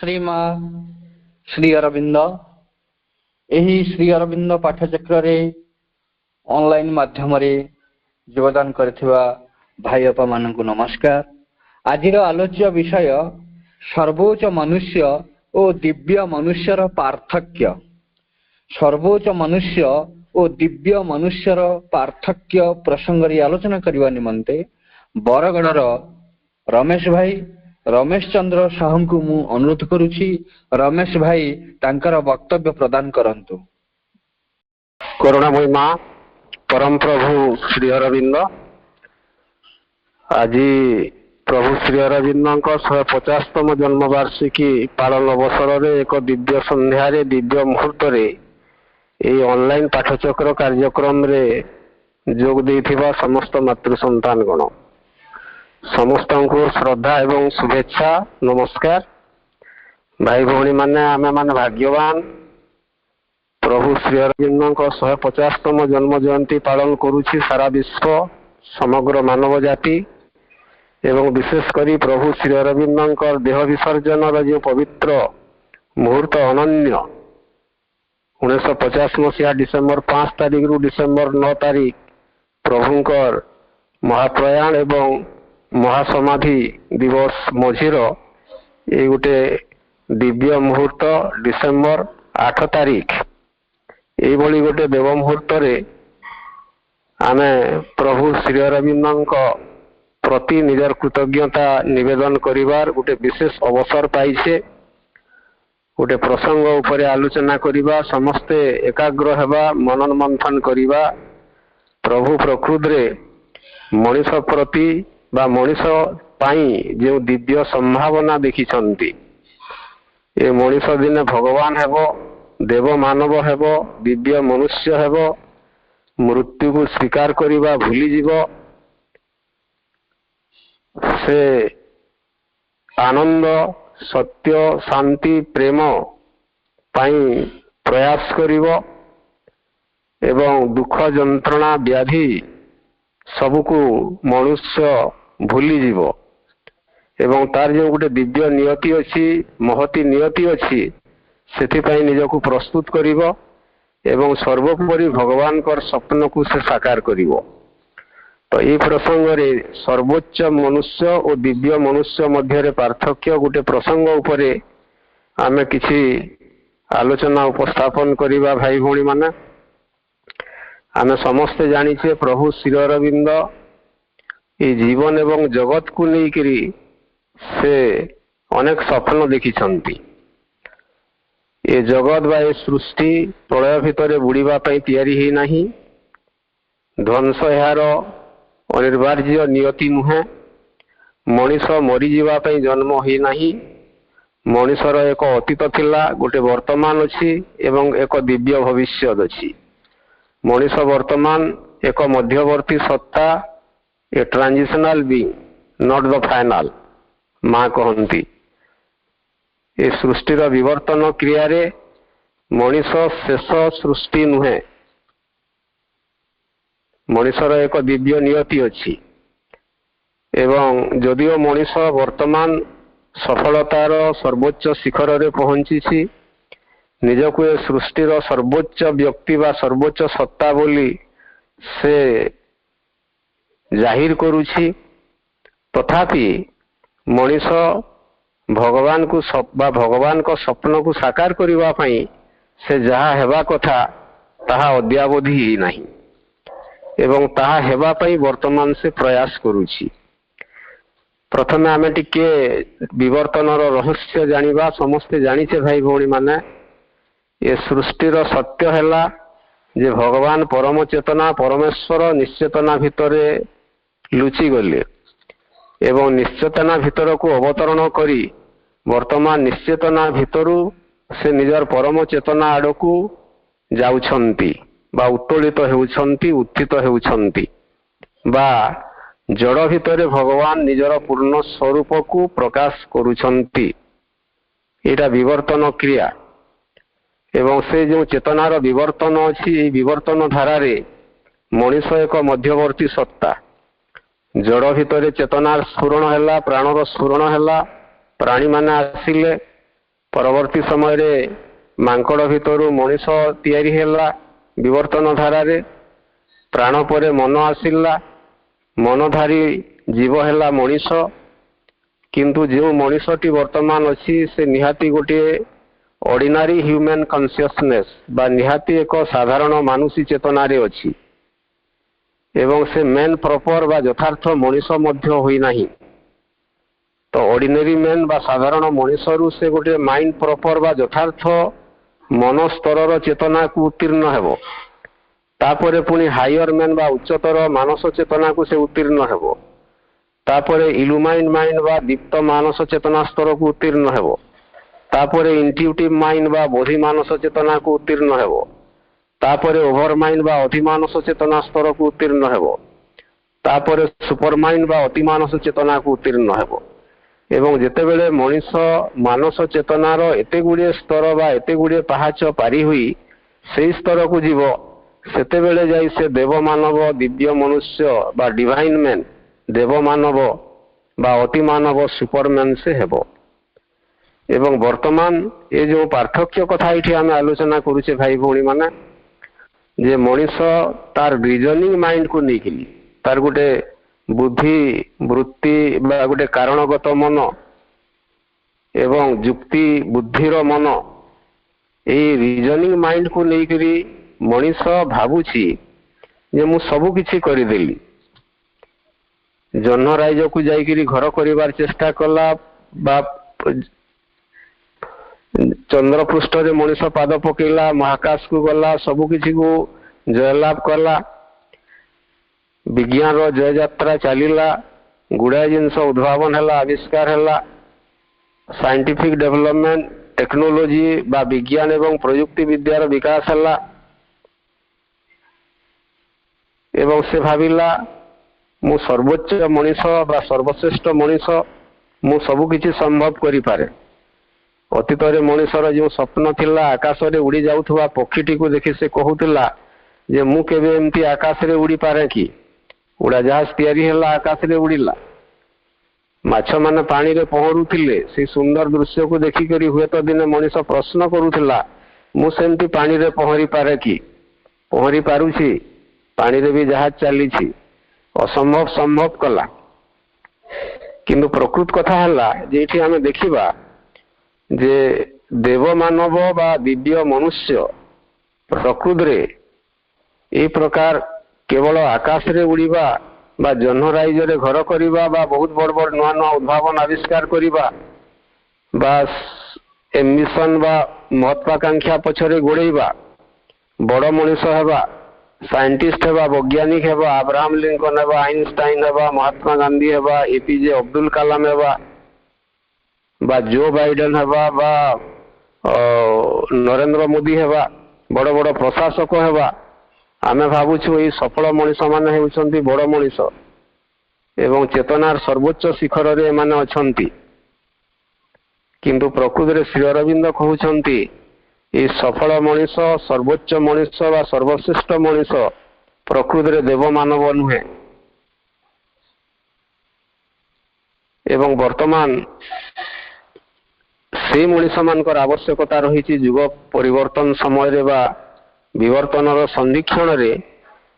श्रीमा श्री अरविंद यही श्री अरविंद पाठचक्र रे ऑनलाइन माध्यम रे योगदान करथिबा भाई अपा मानकु नमस्कार। आजिर आलोच्य विषय सर्वोच्च मनुष्य और दिव्य मनुष्यर पार्थक्य। सर्वोच्च मनुष्य और दिव्य मनुष्यर पार्थक्य प्रसंग रे आलोचना करबा निमंते बरगड़र रमेश चंद्र साहू को मु अनुरोध करुछि। रमेश भाई तांकर वक्तव्य प्रदान करंतु। करुणामयी मां परम प्रभु श्री अरविंद आज प्रभु श्री अरविंद 150तम जन्म वार्षिकी पालन अवसर में एक दिव्य संध्यारे दिव्य मुहूर्त ये ऑनलाइन पाठचक्र कार्यक्रम रे जोग देथिबा समस्त मातृ संतान गण समस्त को श्रद्धा एवं शुभेच्छा नमस्कार। भाई भौणी माने आमे माने भाग्यवान प्रभु श्री अरविंद 150तम जन्म जयंती पालन करुछि सारा विश्व समग्र मानव जाति एवं विशेष करी प्रभु श्री अरविंद देह विसर्जन जो पवित्र मुहूर्त अनन्य 1950 मसीहा डिसेम्बर 5 तारिख रु डिसेम्बर 9 तारिख प्रभुंकर महाप्रयाण एवं महासमाधि दिवस मझीर ये गोटे दिव्य मुहूर्त डिसेम्बर 8 तारिख ये गोटे देव मुहूर्त आमे प्रभु श्री अरविंद प्रति निजर कृतज्ञता निवेदन करिवार गोटे विशेष अवसर पाइछे। गोटे प्रसंग उपरे आलोचना करिबा समस्ते एकाग्र हेबा मनन मंथन करिबा प्रभु प्रकृत रे मनीष प्रति बा मनीष पाई जो दिव्य संभावना देखिछंती ए मनीष दिने भगवान हेबो देव मानव हेबो दिव्य मनुष्य हेबो मृत्यु को स्वीकार करिबा भूली जीवो से आनंद सत्य शांति प्रेम पाई प्रयास करिवो एवं दुख जंत्रणा व्याधि सबको मनुष्य भूली जीवो एवं तार जो गोटे दिव्य नियति अच्छी महती नियति अच्छी से निजको प्रस्तुत करिवो एवं सर्वोपरि भगवान कर स्वप्न को से साकार करिवो। तो ये प्रसंग रे सर्वोच्च मनुष्य और दिव्य मनुष्य मध्य पार्थक्य गोटे प्रसंग उपरे आमे किछि आलोचना उपस्थापन करिबा भाई भौणी माने आमे समस्ते जानिछे प्रभु श्री अरविंद ये जीवन एवं जगत को लेकरी से अनेक स्वप्न देखिछंती। ये जगत बा ये सृष्टि प्रलय भितर बुड़ीबा पई तैयारी ही नहीं ध्वंस यार अनिर्वार्य नियति नुहे मनीष मरी जीवा पई जन्म ही नहीं मनीषर एक अतीत थिला गोटे वर्तमान अछि एवं एक दिव्य भविष्य अछि। मनीष वर्तमान एक मध्यवर्ती सत्ता a transitional being not the final मां कहती ए सृष्टिर विवर्तन क्रिया रे मनीष शेष सृष्टि नुहे मनीषर एक दिव्य नियति अछि एवं जदिओ मनीष वर्तमान सफलतार सर्वोच्च शिखर रे पहुंची निजको ए सृष्टिर सर्वोच्च व्यक्ति बा सर्वोच्च सत्ता बोली से जाहिर करुछि तथापि मनीष भगवान को भगवान को स्वप्न को साकार करिवा पई से जहा हेबा कथा ताहा अद्यावधि ही नहीं एवं ताहा हेबा पई वर्तमान से प्रयास करुछि। प्रथमे आमे टिके विवर्तनर रहस्य जानिबा समस्ते जानिछे भाई भौणी माने ये सृष्टिर सत्य हैला जे भगवान परम चेतना परमेश्वर निश्चेतना भितरे लुचि गले एवं निश्चेतना भितर को अवतरण करी वर्तमान निश्चेतना भितरु से निजर परम चेतना आड़कू जाउछंती बा उत्तोलित हेउछंती उत्थित हेउछंती बा जड़ भितरे भगवान निजर पूर्ण स्वरूप को प्रकाश करुछंती एटा विवर्तन क्रिया एवं से जो चेतनार विवर्तन अच्छी विवर्तन धारारे मनीष एक मध्यवर्ती सत्ता जड़ भितर चेतनार स्फुरण है प्राणर स्फुरण है प्राणी माने आसिले ପରବର୍ତ୍ତୀ ସମୟରେ ମାଙ୍କଡ଼ ଭିତରୁ ମଣିଷ ତିଆରି ହେଲା ବିବର୍ତ୍ତନ ଧାରାରେ। ପ୍ରାଣ ପରେ ମନ ଆସିଲା, ମନଧାରୀ ଜୀବ ହେଲା ମଣିଷ। କିନ୍ତୁ ଯେଉଁ ମଣିଷଟି ବର୍ତ୍ତମାନ ଅଛି ସେ ନିହାତି ଗୋଟିଏ ଅର୍ଡିନାରୀ ହ୍ୟୁମାନ୍ କନସିୟସନେସ୍ ବା ନିହାତି ଏକ ସାଧାରଣ ମାନୁଷୀ ଚେତନାରେ ଅଛି ଏବଂ ସେ ମେନ୍ ପ୍ରପର ବା ଯଥାର୍ଥ ମଣିଷ ମଧ୍ୟ ହୋଇନାହିଁ। ତ ଅର୍ଡିନାରୀ ମେନ୍ ବା ସାଧାରଣ ମଣିଷରୁ ସେ ଗୋଟିଏ ମାଇଣ୍ଡ ପ୍ରପର ବା ଯଥାର୍ଥ ମନ ସ୍ତରର ଚେତନାକୁ ଉତ୍ତୀର୍ଣ୍ଣ ହେବ। ତାପରେ ପୁଣି ହାୟର ମେନ୍ ବା ଉଚ୍ଚତର ମାନସ ଚେତନାକୁ ସେ ଉତ୍ତୀର୍ଣ୍ଣ ହେବ। ତାପରେ ଇଲୁମାଇଣ୍ଡ ମାଇଣ୍ଡ ବା ଦୀପ୍ତ ମାନସ ଚେତନା ସ୍ତରକୁ ଉତ୍ତୀର୍ଣ୍ଣ ହେବ। ତାପରେ ଇଣ୍ଟ୍ୟୁଟିଭ ମାଇଣ୍ଡ ବା ବୋଧି ମାନସ ଚେତନାକୁ ଉତ୍ତୀର୍ଣ୍ଣ ହେବ। ତାପରେ ଓଭର ମାଇଣ୍ଡ ବା ଅଧିମାନସ ଚେତନା ସ୍ତରକୁ ଉତ୍ତୀର୍ଣ୍ଣ ହେବ। ତାପରେ ସୁପର ମାଇଣ୍ଡ ବା ଅତିମାନସ ଚେତନାକୁ ଉତ୍ତୀର୍ଣ୍ଣ ହେବ। ଏବଂ ଯେତେବେଳେ ମଣିଷ ମାନସ ଚେତନାର ଏତେ ଗୁଡ଼ିଏ ସ୍ତର ବା ଏତେ ଗୁଡ଼ିଏ ପାହାଚ ପାରି ହୋଇ ସେହି ସ୍ତରକୁ ଯିବ, ସେତେବେଳେ ଯାଇ ସେ ଦେବମାନବ, ଦିବ୍ୟ ମନୁଷ୍ୟ ବା ଡିଭାଇନ୍ ମ୍ୟାନ୍, ଦେବମାନବ ବା ଅତିମାନବ ସୁପରମ୍ୟାନ୍ ସେ ହେବ। ଏବଂ ବର୍ତ୍ତମାନ ଏ ଯେଉଁ ପାର୍ଥକ୍ୟ କଥା ଏଠି ଆମେ ଆଲୋଚନା କରୁଛେ ଭାଇ ଭଉଣୀମାନେ, ଯେ ମଣିଷ ତାର ରିଜନିଂ ମାଇଣ୍ଡକୁ ନେଇକିରି ତାର ଗୋଟେ ବୁଦ୍ଧି ବୃତ୍ତି ବା ଗୋଟେ କାରଣଗତ ମନ ଏବଂ ଯୁକ୍ତି ବୁଦ୍ଧିର ମନ, ଏଇ ରିଜନିଂ ମାଇଣ୍ଡକୁ ନେଇକରି ମଣିଷ ଭାବୁଛି ଯେ ମୁଁ ସବୁ କିଛି କରିଦେଲି। ଜହ୍ନ ରାଇଜକୁ ଯାଇକିରି ଘର କରିବାର ଚେଷ୍ଟା କଲା ବା ଚନ୍ଦ୍ର ପୃଷ୍ଠରେ ମଣିଷ ପାଦ ପକେଇଲା, ମହାକାଶକୁ ଗଲା, ସବୁ କିଛିକୁ ଜୟଲାଭ କଲା, ବିଜ୍ଞାନର ଜୟଯାତ୍ରା ଚାଲିଲା, ଗୁଡ଼ାଏ ଜିନିଷ ଉଦ୍ଭାବନ ହେଲା, ଆବିଷ୍କାର ହେଲା, ସାଇଣ୍ଟିଫିକ ଡେଭଲପମେଣ୍ଟ, ଟେକ୍ନୋଲୋଜି ବା ବିଜ୍ଞାନ ଏବଂ ପ୍ରଯୁକ୍ତି ବିଦ୍ୟାର ବିକାଶ ହେଲା। ଏବଂ ସେ ଭାବିଲା ମୁଁ ସର୍ବୋଚ୍ଚ ମଣିଷ ବା ସର୍ବଶ୍ରେଷ୍ଠ ମଣିଷ, ମୁଁ ସବୁ କିଛି ସମ୍ଭବ କରିପାରେ। ଅତୀତରେ ମଣିଷର ଯେଉଁ ସ୍ୱପ୍ନ ଥିଲା, ଆକାଶରେ ଉଡ଼ି ଯାଉଥିବା ପକ୍ଷୀଟିକୁ ଦେଖି ସେ କହୁଥିଲା ଯେ ମୁଁ କେବେ ଏମିତି ଆକାଶରେ ଉଡ଼ିପାରେ କି? ଉଡ଼ାଜାହାଜ ତିଆରି ହେଲା, ଆକାଶରେ ଉଡ଼ିଲା। ମାଛମାନେ ପାଣିରେ ପହଁରୁଥିଲେ, ସେହି ସୁନ୍ଦର ଦୃଶ୍ୟକୁ ଦେଖିକରି ହୁଏତ ଦିନେ ମଣିଷ ପ୍ରଶ୍ନ କରୁଥିଲା ମୁଁ ସେମିତି ପାଣିରେ ପହଁରି ପାରେ କି? ପହଁରି ପାରୁଛି, ପାଣିରେ ବି ଜାହାଜ ଚାଲିଛି, ଅସମ୍ଭବ ସମ୍ଭବ କଲା। କିନ୍ତୁ ପ୍ରକୃତ କଥା ହେଲା ଯେ ଏଠି ଆମେ ଦେଖିବା ଯେ ଦେବମାନବ ବା ଦିବ୍ୟ ମନୁଷ୍ୟ ପ୍ରକୃତରେ ଏହି ପ୍ରକାର କେବଳ ଆକାଶରେ ଉଡ଼ିବା ବା ଜହ୍ନ ରାଇଜରେ ଘର କରିବା ବା ବହୁତ ବଡ଼ ବଡ଼ ନୂଆ ନୂଆ ଉଦ୍ଭାବନ ଆବିଷ୍କାର କରିବା ବା ଏମ୍ବିସନ୍ ବା ମହତ୍ୱାକାଂକ୍ଷା ପଛରେ ଗୋଡ଼େଇବା, ବଡ଼ ମଣିଷ ହେବା, ସାଇଣ୍ଟିଷ୍ଟ ହେବା, ବୈଜ୍ଞାନିକ ହେବା, ଆବ୍ରାହମ ଲିଙ୍କନ ହେବା, ଆଇନଷ୍ଟାଇନ ହେବା, ମହାତ୍ମା ଗାନ୍ଧୀ ହେବା, ଏପିଜେ ଅବଦୁଲ କାଲାମ ହେବା ବା ଜୋ ବାଇଡେନ ହେବା ବା ନରେନ୍ଦ୍ର ମୋଦି ହେବା, ବଡ଼ ବଡ଼ ପ୍ରଶାସକ ହେବା, ଆମେ ଭାବୁଛୁ ଏଇ ସଫଳ ମଣିଷମାନେ ହେଉଛନ୍ତି ବଡ଼ ମଣିଷ ଏବଂ ଚେତନାର ସର୍ବୋଚ୍ଚ ଶିଖରରେ ଏମାନେ ଅଛନ୍ତି। କିନ୍ତୁ ପ୍ରକୃତରେ ଶ୍ରୀ ଅରବିନ୍ଦ କହୁଛନ୍ତି ଏଇ ସଫଳ ମଣିଷ, ସର୍ବୋଚ୍ଚ ମଣିଷ ବା ସର୍ବଶ୍ରେଷ୍ଠ ମଣିଷ ପ୍ରକୃତରେ ଦେବମାନବ ନୁହେଁ। ଏବଂ ବର୍ତ୍ତମାନ ସେହି ମଣିଷମାନଙ୍କର ଆବଶ୍ୟକତା ରହିଛି ଯୁଗ ପରିବର୍ତ୍ତନ ସମୟରେ ବା ବିବର୍ତ୍ତନର ସନ୍ଧିକ୍ଷଣରେ,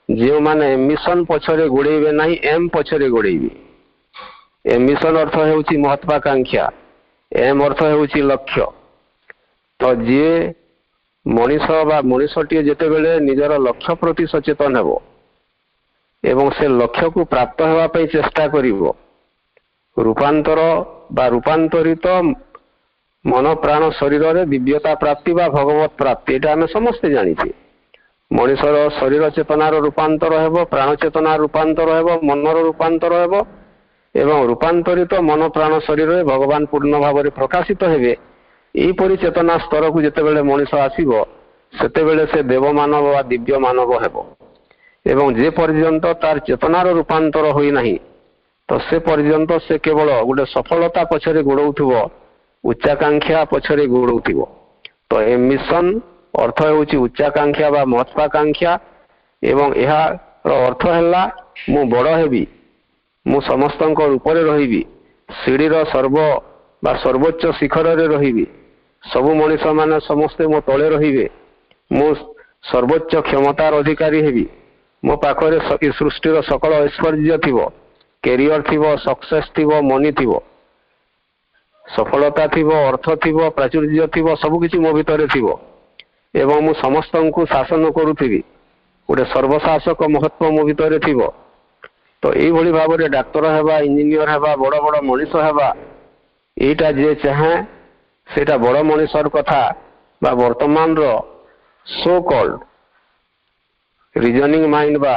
ଯେଉଁମାନେ ଏମ୍ବିସନ୍ ପଛରେ ଗୋଡ଼େଇବେ ନାହିଁ, ଏମ୍ ପଛରେ ଗୋଡ଼େଇବେ। ଏମ୍ବିସନ୍ ଅର୍ଥ ହେଉଛି ମହତ୍ୱାକାଂକ୍ଷା, ଏମ୍ ଅର୍ଥ ହେଉଛି ଲକ୍ଷ୍ୟ। ତ ଯିଏ ମଣିଷ ବା ମଣିଷଟିଏ ଯେତେବେଳେ ନିଜର ଲକ୍ଷ୍ୟ ପ୍ରତି ସଚେତନ ହେବ ଏବଂ ସେ ଲକ୍ଷ୍ୟକୁ ପ୍ରାପ୍ତ ହେବା ପାଇଁ ଚେଷ୍ଟା କରିବ, ରୂପାନ୍ତର ବା ରୂପାନ୍ତରିତ ମନ ପ୍ରାଣ ଶରୀରରେ ଦିବ୍ୟତା ପ୍ରାପ୍ତି ବା ଭଗବତ ପ୍ରାପ୍ତି, ଏଇଟା ଆମେ ସମସ୍ତେ ଜାଣିଛେ। ମଣିଷର ଶରୀର ଚେତନାର ରୂପାନ୍ତର ହେବ, ପ୍ରାଣ ଚେତନାର ରୂପାନ୍ତର ହେବ, ମନର ରୂପାନ୍ତର ହେବ ଏବଂ ରୂପାନ୍ତରିତ ମନ ପ୍ରାଣ ଶରୀରରେ ଭଗବାନ ପୂର୍ଣ୍ଣ ଭାବରେ ପ୍ରକାଶିତ ହେବେ। ଏହିପରି ଚେତନା ସ୍ତରକୁ ଯେତେବେଳେ ମଣିଷ ଆସିବ, ସେତେବେଳେ ସେ ଦେବମାନବ ବା ଦିବ୍ୟ ମାନବ ହେବ। ଏବଂ ଯେ ପର୍ଯ୍ୟନ୍ତ ତାର ଚେତନାର ରୂପାନ୍ତର ହୋଇନାହିଁ, ତ ସେ ପର୍ଯ୍ୟନ୍ତ ସେ କେବଳ ଗୋଟେ ସଫଳତା ପଛରେ ଗୋଡ଼ଉଥିବ, ଉଚ୍ଚାକାଂକ୍ଷା ପଛରେ ଗୋଡ଼ଉଥିବ। ତ ଏମ୍ବିସନ୍ ଅର୍ଥ ହେଉଛି ଉଚ୍ଚାକାଂକ୍ଷା ବା ମହତ୍ୱାକାଂକ୍ଷା ଏବଂ ଏହାର ଅର୍ଥ ହେଲା ମୁଁ ବଡ଼ ହେବି, ମୁଁ ସମସ୍ତଙ୍କ ଉପରେ ରହିବି, ସିଡ଼ିର ସର୍ବ ବା ସର୍ବୋଚ୍ଚ ଶିଖରରେ ରହିବି, सबु मनीष माने समस्ते मो तले रहिबे, मु सर्वोच्च क्षमतार अधिकारी हेबी, मो पाखरे ए सृष्टिर सकल ऐश्वर्य थिबो, कैरियर थिबो, सक्सेस थिबो, मनी थिबो, सफलता थिबो, अर्थ थिबो, प्राचुर्य थिबो, सब किछि मो भितरे थिबो एवं मु समस्तंकु शासन करूथिबी, गोटे सर्वशासक महत्व मो भितरे थिबो। तो एई भली भाबरे डाक्टर हेबा, इंजीनियर हेबा, बड़ बड़ मनीष हेबा, एटा जे चाहे सेटा बड़ मनीषर कथा बा वर्तमान रो सो कॉल्ड रीजनिंग माइंड बा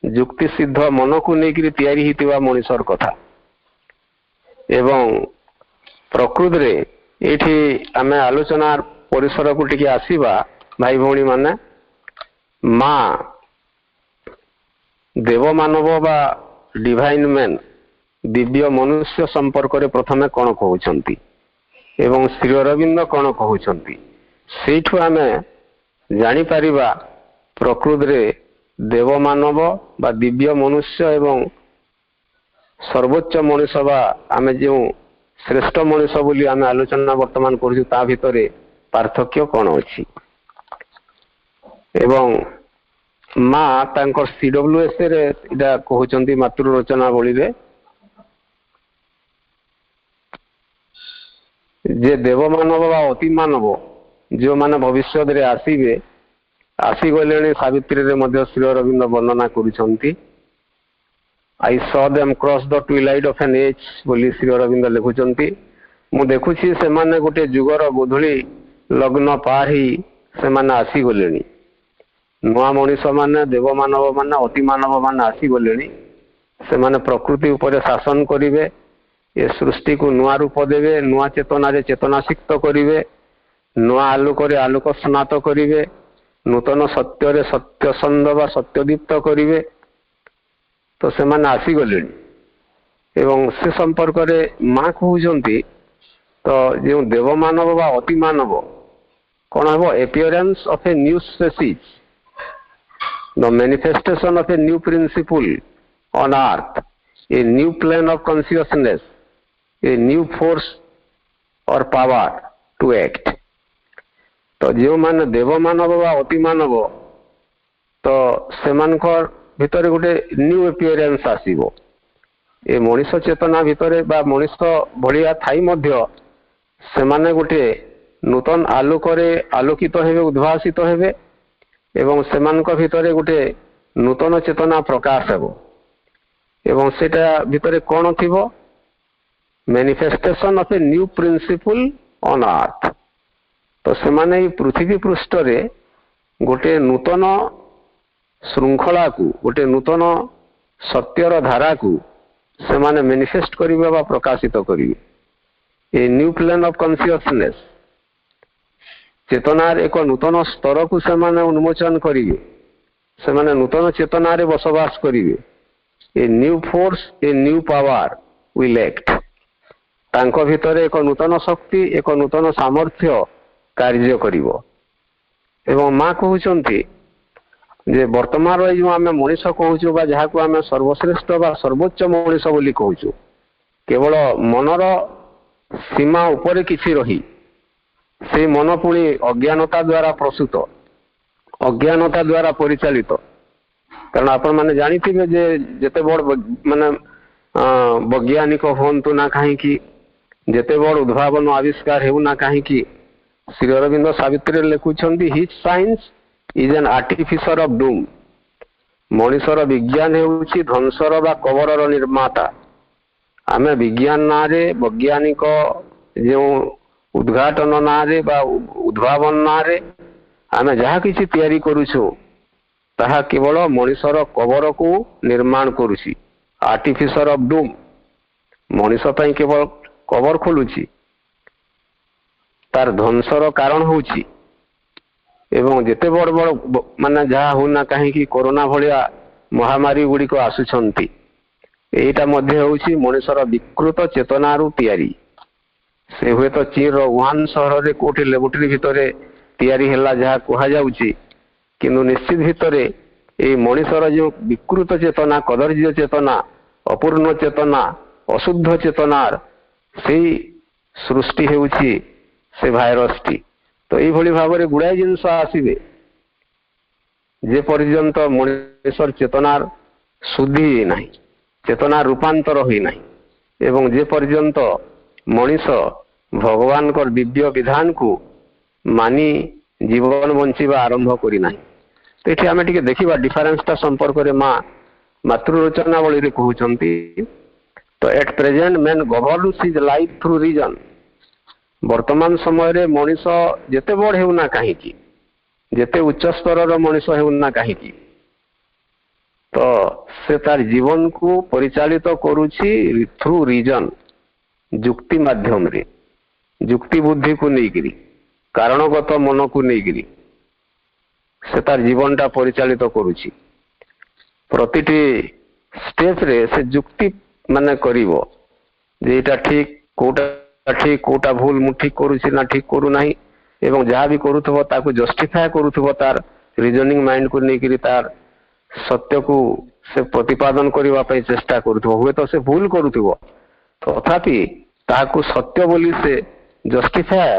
जुक्ति सिद्ध मन को लेकर तैयारी हितिबा मनीषर कथा। एवं प्रकृति रे एठी आमे आलोचना परिसर को टिके आसीबा भाई भौणी माने। माँ देव मानव बा डिवाइन मैन दिव्य मनुष्य संपर्क रे प्रथमे कौन कहउछंती एवं श्री अरविंद कौन कहउछंती, सेठु आमे जानी परिबा प्रकृति रे देव मानव बा दिव्य मनुष्य एवं सर्वोच्च मनुष्य बा आमे जो श्रेष्ठ मनुष्य बोली आमे आलोचना वर्तमान करूछु ता भितरे पार्थक्य कौन अछि। एवं माँ तांकर सीडब्ल्यूएस रे इडा कहउछंती मातृ रचना बोली रे जे देव मानव बा अति मानव जो माने भविष्य रे आसीबे आसी गलेनी सावित्री रे मध्य श्री अरविंद वर्णना करूछंती। I saw them cross the twilight of an age बोली श्री अरविंद लिखुछंती। मु देखुछि से माने गोटे जुगर गोधुली लग्न पार ही से माने आसी गलेनी। नुआ मनीष माने देव मानव माने अति मानव माने आसी गलेनी। से माने प्रकृति ऊपर शासन करिवे, ए सृष्टि को नुआ रूप देवे, नुआ चेतना रे चेतना सिक्त करिवे, नुआ आलोक रे आलोक स्नात करिवे, नूतन सत्य रे सत्य संद बा सत्यदीप्त करिवे। तो से माने आसी गलेनी एवं से संपर्क रे माँ कहउछंती। तो जो देव मानव बा अति मानव कौन हबो appearance of a new species, the manifestation of a new principle on earth, A new plane of consciousness, a new force और पावर टू एक्ट। तो जो माने देव मानव बा अति मानव तो सेमानकर भितरे गोटे न्यू अपीयरेंस आसीबो। ए मनीष चेतना भितरे बा मनीष भलिया थाई मध्य सेमाने गोटे नूतन आलोकरे आलोकित हेबे, उद्भासित हेबे एवं सेमानक भितरे गोटे नूतन चेतना प्रकाश हेबो। एवं सेटा भितरे कौन थिबो manifestation of a new principle on earth. तो सेमाने पृथ्वी पृष्ठ रे गोटे नूतन श्रृंखला को, गोटे नूतन सत्यर धारा को सेमाने मैनिफेस्ट करिवे बा प्रकाशित करिवे। A new plane of consciousness, चेतनार एक नूतन स्तर को सेमाने उन्मोचन करिवे, सेमाने नूतन चेतना रे बसवास करिवे। A new force, a new power will act. तांको भितरे एक नूतन शक्ति, एक नूतन सामर्थ्य कार्य करिवो। एवं माँ कहउछंती जे वर्तमान जो आमे मनीष कहूचु बा जहा को आमे सर्वश्रेष्ठ बा सर्वोच्च मनीष बोली कहूचु, केवल मनर सीमा ऊपर किछि रही से मन पुणी अज्ञानता द्वारा प्रसूत, अज्ञानता द्वारा परिचालित। कारण आपण माने जानिथिबे जे जेते बड़ माने वैज्ञानिक होंतु ना कहीं की, जेते बड़ उद्भावन आविष्कार हेउ ना कहीं की, श्री अरविंद सावित्री लिखुछंती his science is an artificer of doom. मनीषर विज्ञान हेउछि ध्वंसर बा कबरर निर्माता। आमे विज्ञान नारे वैज्ञानिक जो उद्घाटन नारे बा उद्भावन नारे आमे जहा किछि तैयारी करूछु ताहा केवल मनीषर कबर को निर्माण करूछि। आर्टिफिसर ऑफ डूम मनीष पई केवल कबर खोलुछि, तार ध्वंसर कारण होउछि। एवं जेते बड़ बड़ माने जहा होना कहीं की कोरोना भलिया महामारी गुड़िक आसुछंती, एटा मध्य होउछि मनीषर विकृत चेतनारू तैयारी। से हुए तो चीन रो वुहान शहर रे कोठी लेबोरेटरी भितरे तैयारी हैला जहा कहा जाउछि, किंतु निश्चित भितरे ए मनीषर जो विकृत चेतना, कदर्य चेतना, अपूर्ण चेतना, अशुद्ध चेतनार सेई सृष्टि हेउछि से भाइरस टी तो यही भाव में गुड़ाए जिनस आसवे जे पर्यंत मनुष्य चेतनार शुद्धि ना चेतना रूपांतर होना एवं जे पर्यंत मनीष भगवान को दिव्य विधान को मानी जीवन बंचवा आरंभ करना तो ये आम टे देखा डिफरेन्सटा संपर्क में माँ मातृरचनावली कहते तो at present man governs his life through reason वर्तमान समय रे मनीष जेते बड़ हेउना कहीं जेते उच्च स्तर मनीष हेउना कहीं तो से तार जीवन को परिचालित करुछि थ्रू रीजन जुक्ति माध्यम रे जुक्ति बुद्धि को लेकिरी कारणगत मन को लेकिरी से तार जीवनटा परिचालित करुछि प्रतिटी स्टेप रे से जुक्ति माने करिवो जे एटा ठीक कोटा भूल मु ठीक करुछि ना ठीक करू नाही एवं जहाँ भी करूथबो ताको जस्टिफाई करूथबो तार रीजनिंग माइंड को लेकिरी तार सत्य को से प्रतिपादन करबा पई चेष्टा करूथबो हुए तो से भूल करूथबो तथापि ताको सत्य बोली से जस्टिफाई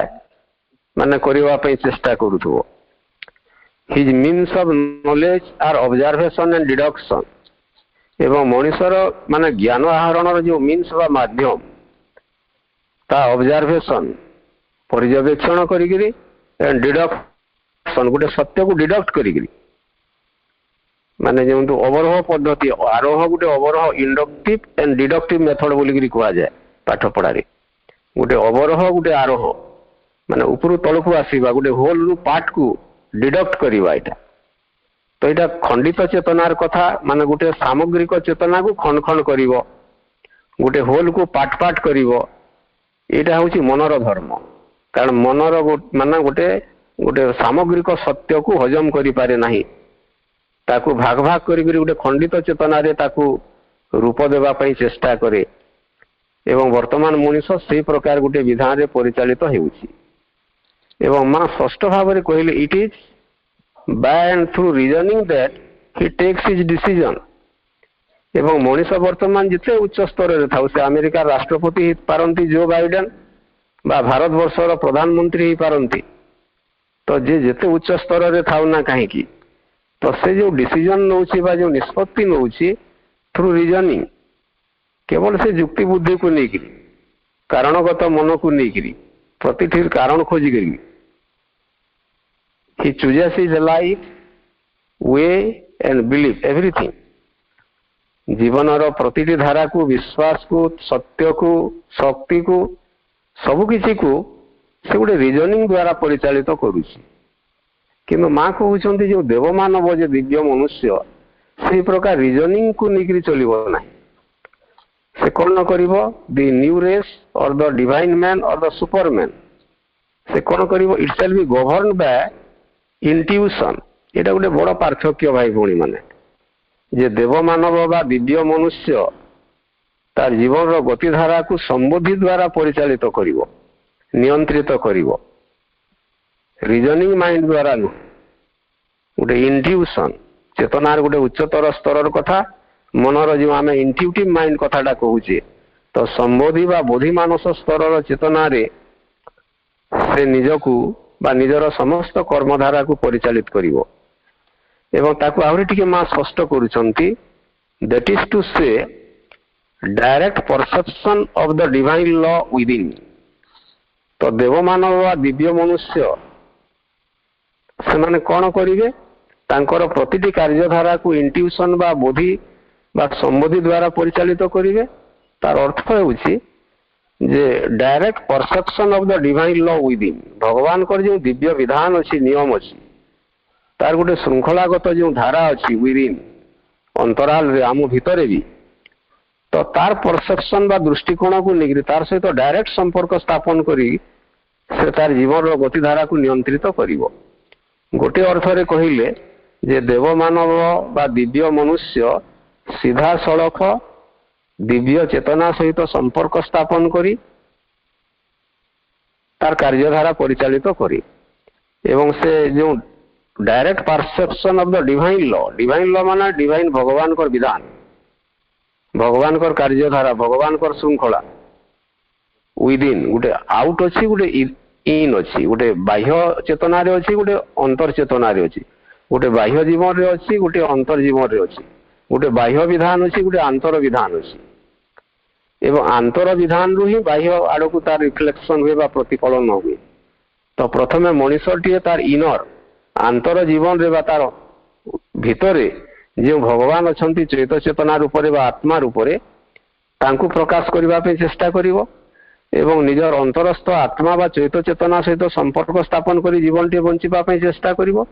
माने करबा पई चेष्टा करूथबो his means of knowledge are observation and deduction एवं मनुष्यर माने ज्ञान आहरण जो मीन्स बा माध्यम ता ऑब्जर्वेशन पर्यवेक्षण करिगिरी एंड डिडक्शन गोटे सत्य को डिडक्ट करिगिरी माने जो अवरोह पद्धति आरोह गोटे अवरोह इंडक्टिव एंड डिडक्टिव मेथड बोलिकी कह जाए पाठ पढ़ारे गोटे अवरोह गोटे आरोह माने ऊपर तल को आसवा गोटे होल रु पार्ट को डिडक्ट करवा यहाँ तो यहाँ खंडित चेतनार कथा माने गोटे सामग्रिक चेतना को खंड खंड कर गोटे होल को पार्ट पार्ट कर यहाँ हूँ मनर धर्म कारण मनर माने गोटे गोटे सामग्रिक सत्य को हजम करि पारे नाही ताकू भाग भाग करी गोटे खंडित चेतना रे ताकू रूप देवा पई चेष्टा करे एवं वर्तमान मनुष्य से प्रकार गोटे विधान रे परिचालित हेउछि एवं मां स्पष्ट भाव में कहले it is by and through reasoning that he takes his decision एवं मनुष्य वर्तमान जिते उच्च स्तर रे थाउ से अमेरिका राष्ट्रपति ही पारंती जो बाइडेन बा भारत वर्षर प्रधानमंत्री ही पारंती तो जे जेते उच्च स्तर रे थाउ ना काहे की तो से जो डिसीजन नौछि बा जो निष्पत्ति नौछि थ्रू रीजनिंग केवल से युक्ति बुद्धि को लेकिरी कारणगत मन को लेकिरी प्रतिठी कारण खोजी करी he chooses his life way and belief everything जीवन प्रतिटी धारा को विश्वास को सत्य को शक्ति को सबु किसी को से गोटे रीजनिंग द्वारा परिचालित करुछि किंतु माँ कहते जो देव मानव जो दिव्य मनुष्य से प्रकार रीजनिंग को लेकर चलो ना से कौन कर द न्यू रेस और द डिवाइन मैन और द सुपरमैन से कौन कर it shall be govern by intuition यहाँ गोटे बड़ पार्थक्य भाई भौणी माने जे देव मानव बा दिव्य मनुष्य तार जीवन गतिधारा को संबोधि द्वारा परिचालित करिवो नियंत्रित करिवो रीजनिंग माइंड द्वारा नु गोटे इंट्यूशन चेतनार गोटे उच्चतर स्तर कथा मनर जो आम इंट्यूटिव माइंड कथाटा कहूचे तो संबोधि बा बोधि मानस स्तर चेतना रे से निजकू बा निजर समस्त कर्मधारा को परिचालित करिवो एवं ताकू आहुरी टिके मां स्पष्ट करूछंती दैट इज टू से direct perception of the divine law within तो देव मानव वा दिव्य मनुष्य से माने कौन करिवे तांकर प्रतिटी कार्यधारा को इंट्यूशन बा बोधि बा संबोधि द्वारा परिचालित करिवे तार अर्थ होउछि जे direct perception of the divine law within भगवान कर जो दिव्य विधान अछि नियम अछि तार गोटे श्रृंखलागत जो धारा अछि विदिन अंतराल रे आम भितरे भी तो तार परसेप्शन बा दृष्टिकोण को लेकर तार सहित डायरेक्ट संपर्क स्थापन करी से तार जीवन गतिधारा को नियंत्रित करिवो गोटे अर्थ रे कहिले जे देव मानव बा दिव्य मनुष्य सीधा सड़क दिव्य चेतना सहित संपर्क स्थापन करी तार कार्यधारा परिचालित करी एवं से जो direct perception of the divine law माना डिवाइन भगवान कर विधान भगवान कर कार्यधारा भगवान कर श्रृंखला विदिन गोटे आउट अच्छी गोटे इन अच्छी गोटे बाह्य चेतनार अच्छी गोटे अंतर चेतनार अच्छी गोटे बाह्य जीवन रे अच्छी गोटे अंतर जीवन रे अच्छी गोटे बाह्य विधान अच्छी गोटे आंतर विधान अच्छी एवं आंतर विधान रु ही बाह्य आड़ को तार रिफ्लेक्शन हुए प्रतिफलन हुए। तो प्रथमे मनुष्यटीए तार इनर आंतर जीवन रे तार भितरे जो भगवान अच्छा चैत चेतना रूप आत्मा रूप तांकु प्रकाश करने चेष्टा करिवो एवं निजर अंतरस्थ आत्मा बा चैत चेतना सहित संपर्क स्थापन कर जीवन टे बंचिबा चेष्टा करिवो।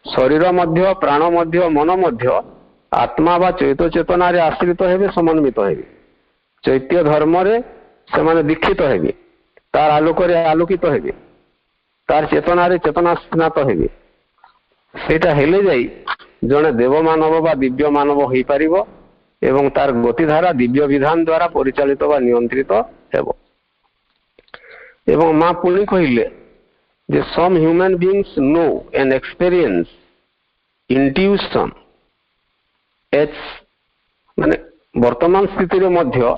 शरीर मध्य प्राण मध्य मन मध्य आत्मा बा चैत चेतना रे आश्रित हेबे समन्वित हेबे चैत्य धर्म रे सेमाने दीक्षित हेबे तार आलोक रे आलोकित हेबे तार चेतना रे चेतना स्नात हेबे सेटा हेले जाई जने देव मानव बा दिव्य मानव होई पारिबो एवं तार गतिधारा दिव्य विधान द्वारा परिचालित बा नियंत्रित हेबो। एवं मां पुणी कहिले जे some human beings know and experience intuition एच माने वर्तमान स्थिति रे मध्य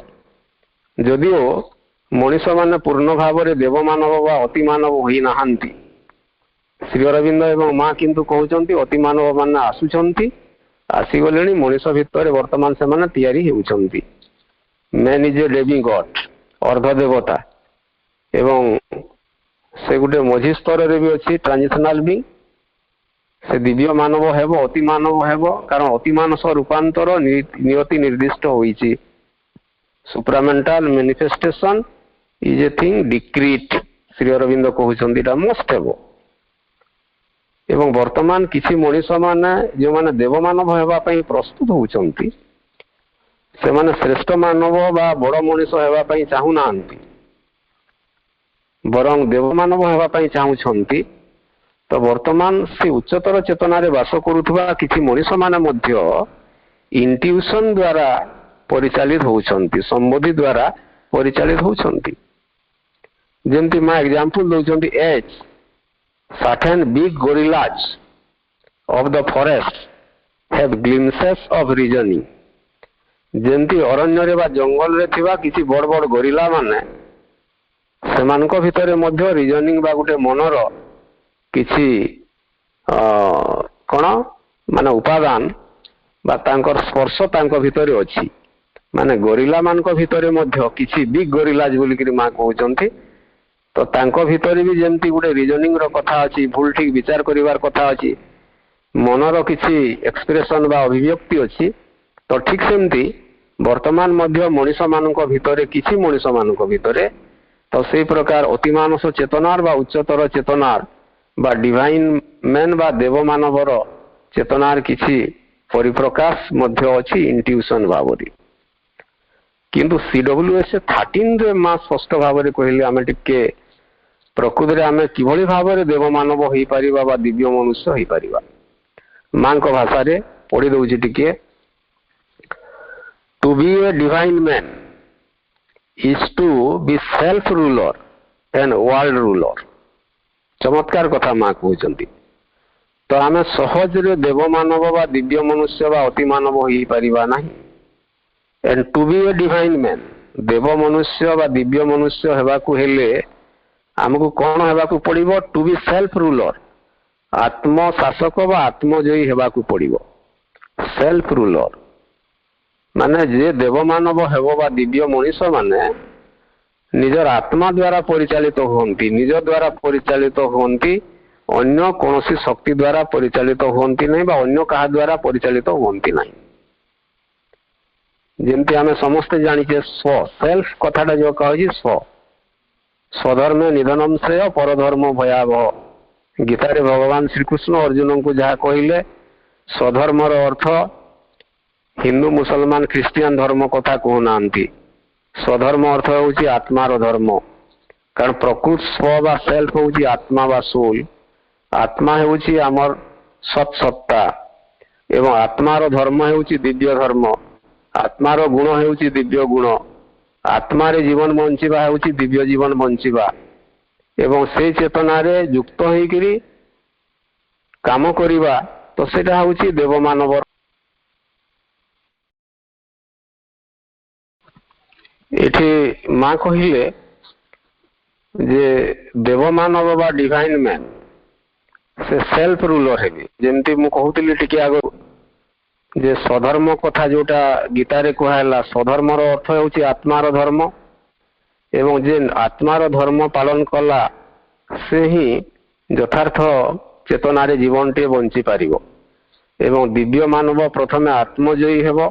जदिओ मनीष माने पूर्ण भाव रे देव मानव बा अति मानव होई नाहांती श्री अरविंद एवं मां किंतु कहउचंती अति मानव माने आसुचंती आसीगलेनी मनीष भितर वर्तमान से माने तैयारी हेउचंती। Man is a demigod अर्ध देवता एवं से गुटे मझी स्तर रे भी अछि ट्रांजिशनल भी से दिव्य मानव हेबो अति मानव हेबो कारण अति मानस रूपांतर नियति निर्दिष्ट होईची। Supramental manifestation is a thing decreed Shri Aurobindo कहउचंती ता मोस्ट हेबो एवं वर्तमान किसी मनीष माने जो माने देव मानव हेबा पई प्रस्तुत होउचंती से माने श्रेष्ठ मानव बा बड़ मनीष हेबा पई चाहू नांती बरं देव मानव हेबा पई चाहूछंती। तो वर्तमान से उच्चतर चेतना रे वास करुथबा किछि मनीष माने मध्य इंट्यूशन द्वारा परिचालित होउछंती संबोधि द्वारा परिचालित होउछंती। जेंति मा एग्जांपल दोउछंती एच certain big gorillas of the forest have glimpses of reasoning जेंति अरण्य रे बा जंगल रे थिबा किछि बड़ बड़ गोरिल्ला माने सेमानक भितरे मध्य रिजनिंग बा गुटे मनर किछि कोन माने उपादान बा तांकर स्पर्श तांक भितरे अछि माने गोरिल्ला मानक भितरे मध्य किछि बिग गोरिल्लाज बोली कि मा कहउचंती। तो तांको भितरे भी जेमती गुटे रिजनिंग रो कथा अछि भूल ठीक विचार करिवार कथा अछि मनर किछि एक्सप्रेशन बा अभिव्यक्ति अछि। तो ठीक सेमती वर्तमान मध्य मनीष मानक भितरे किछि मनीष मानक भितरे तो सेई प्रकार अति मानस चेतनार बा उच्चतर चेतनार बा डिवाइन मैन बा देव मानवर चेतनार किछि परिप्रकाश मध्य अछि इंट्यूशन भावरी। किंतु सीडब्ल्यूएस 13 रे मा स्पष्ट भाव रे कहले आमे टिके प्रकृति रे आमे किभଳି भाव रे देव मानव होई परिबा बा दिव्य मनुष्य होई परिबा मां को भाषा रे पढी दउछि टिके to be a divine man is to be self ruler and world ruler. चमत्कार कथा मां कहउचंती। तो आमे सहज रे देव मानव बा दिव्य मनुष्य बा अति मानव होई परिबा नाही and to be a divine man देव मनुष्य बा दिव्य मनुष्य हेबाकू हेले हमको कौन हेबाकू पड़िबो टू बी सेल्फ रूलर आत्म शासक बा आत्मजयी हेबाकू पड़िबो। सेल्फ रूलर माने जे देव मानव हेबो बा दिव्य मनुष्य माने निजर आत्मा द्वारा परिचालित होंती निज द्वारा परिचालित होंती अन्य कोनोसी शक्ति द्वारा परिचालित होंती नहीं बा अन्य कहा द्वारा परिचालित होंती नहीं। जेमती आमे समस्त जानिछे स्व सेल्फ कथाटा जो कहछि स्व स्वधर्म निधनम श्रेय परधर्म भयावह गीता रे भगवान श्री कृष्ण अर्जुन को जहा कहिले स्वधर्म रो अर्थ हिंदू मुसलमान ख्रिस्टियन धर्म कथा कहू नांती स्वधर्म अर्थ होउची आत्मा रो धर्म कारण प्रकृत स्व बा सेल्फ होउची आत्मा बा सोल आत्मा होउची हमर सत सत्ता एवं आत्मा रो धर्म होउची दिव्य धर्म आत्मार गुण हेउची दिव्य गुण आत्मा रे जीवन बंचिबा हेउची दिव्य जीवन बंचिबा एवं से चेतना रे युक्त होई करी काम करिबा तो सेटा हेउची देव मानव। एठी मां कहिले जे देवमानव बा डिवाइन मैन से सेल्फ रूलर हेबे जेमती मु कहूतिली टिके आगो जे स्वधर्म कथा जोटा गीता रे कहला स्वधर्मर अर्थ होउची आत्मार धर्म एवं जे आत्मार धर्म पालन कला से ही यथार्थ चेतना रे जीवन टे बंची पारिबो एवं दिव्य मानव प्रथमे आत्मजयी हेबो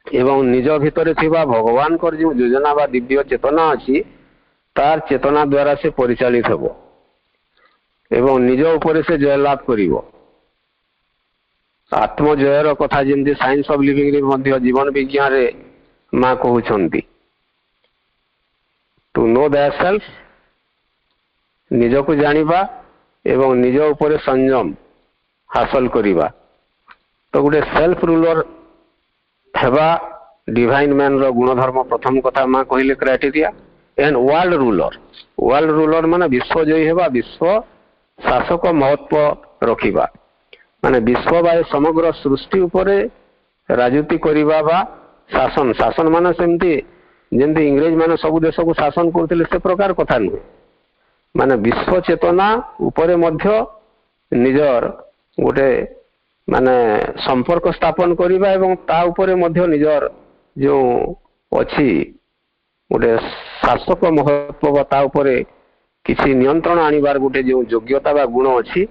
एवं निज भितरे थिबा भगवान कर जो योजना बा दिव्य चेतना अछि तार चेतना द्वारा से परिचालित हेबो एवं निज ऊपर से जय लाभ करिवो आत्मजयर कथा जेमती साइंस ऑफ लिविंग रे मध्य जीवन विज्ञान रे मां कहउछंती टू नो दैटसेल्फ निज को जानिबा एवं निज ऊपर संयम हासिल करिबा तो गोटे सेल्फ रूलर हेबा डिवाइन मैन रो गुणधर्म प्रथम कथा मां कहिले क्राइटेरिया एंड वर्ल्ड रूलर माने विश्व जयी हेबा विश्व शासक महत्व रखिबा माने विश्व बा समग्र सृष्टि उपरे राजनीति करिबा बा शासन माने सेमती जेमती इंग्रेज माने सब देश को शासन करथिले से प्रकार कथा नुहे माने विश्व चेतना उपरे मध्य निजर गोटे माने संपर्क स्थापन करिबा एवं ता उपरे मध्य निजर जो अछि गोटे शासक महत्व बा ता उपरे किसी नियंत्रण आनिबार गोटे जो योग्यता बा गुण अछि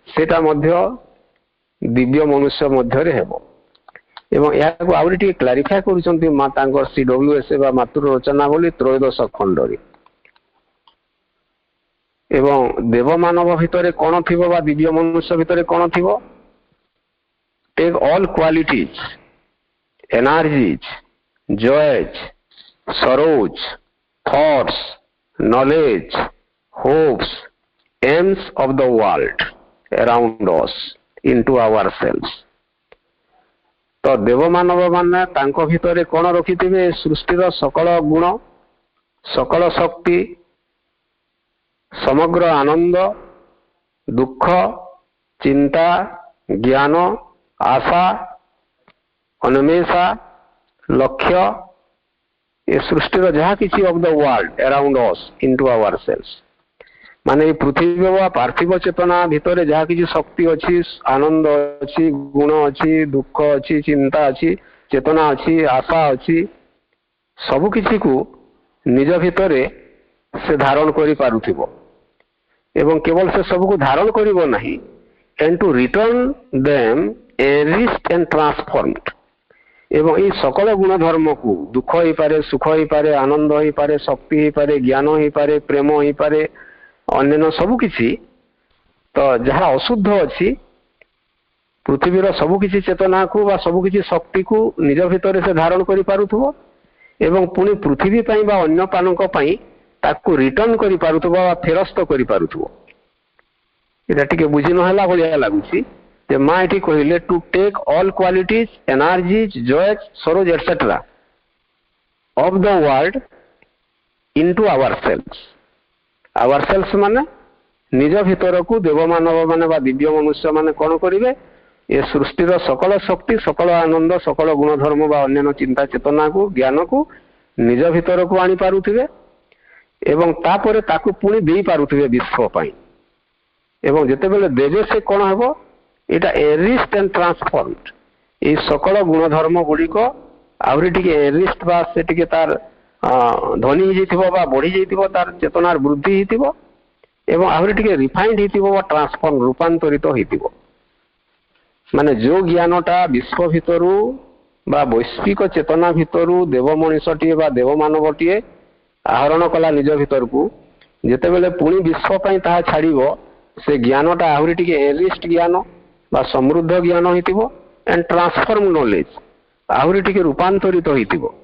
सेटा मध्य दिव्य मनुष्य मध्य रे हेबो एवं या को आउरी टी क्लैरिफाई करूचंती मा तांकर सीडब्ल्यूएस बा मातृ रचना बोली त्रयोदश खंड रे एवं देव मानव भितरे कोन थिबो बा दिव्य मनुष्य भितरे कोन थिबो take all qualities energies joys sorrows thoughts knowledge hopes aims of the world around us into ourselves तो देव मानव माने तांको भितरे कोन रखिथिबे सृष्टिर सकल गुण सकल शक्ति समग्र आनंद दुख चिंता ज्ञान आशा अन्वेषा लक्ष्य ये सृष्टिर जहाँ किसी of the world around us into ourselves माने पृथ्वी वा पार्थिव चेतना भितरे जहाँ किसी शक्ति अच्छी आनंद अच्छी गुण अच्छी दुख अच्छी चिंता अच्छी चेतना अच्छी आशा अच्छी सबु किसी को निज भितरे से धारण करि पारुथिबो एवं केवल से सब को धारण करिवो नहीं and to return them enriched and transformed एवं ये सकल गुण धर्म को दुख ही पारे सुख ही पारे आनंद ही पारे शक्ति ही पारे ज्ञान ही पारे प्रेम ही पारे अन्य सबु किछि तो जहाँ अशुद्ध अच्छी पृथ्वीर सबु किछि चेतना को बा सबु किछि शक्ति को निज भितर से धारण करि पारुथबो एवं पुणी पृथ्वी पई बा अन्य पानक पई ताकू रिटर्न करि पारुथबो बा फेरस्त करि पारुथबो एटा टिके बुझि न हला भलिया लागुछि जे मा एठी कहिले to take all qualities energies joys sorrows etcetera of the world into ourselves माने निज भितर को देव मानव माने बा दिव्य मनुष्य माने कोन करिवे ये सृष्टिर सकल शक्ति सकल आनंद सकल गुण धर्म बा अन्य चिंता चेतना को ज्ञान को निज भितर को आनी पारुथिबे एवं तापरे ताकू पुणी देई पारुथिबे विश्व पई एवं जेते बेले देवे से कोन हेबो एटा एनरिच्ड एंड ट्रांसफॉर्म्ड ए सकल गुण धर्म गुडी को आवरी टिके एनरिच्ड बा से टिके तार धनी ही जइथिबो बा बढ़ी जइथिबो तार चेतनार वृद्धि हिथिबो एवं आवरी टिके रिफाइंड हिथिबो बा ट्रांसफॉर्म रूपांतरित हिथिबो माने जो ज्ञानटा विश्व भितरु बा वैश्विक चेतना भितरु देव मनुष्यटीए बा देव मानवटीए आहरण कला निज भितर को जेते बेले पुणी विश्व पई ताहा छाड़िबो से ज्ञानटा आहुरी टिके एनरिच्ड ज्ञान बा समृद्ध ज्ञान हिथिबो एंड ट्रांसफॉर्म नॉलेज आहुरी टिके रूपांतरित हिथिबो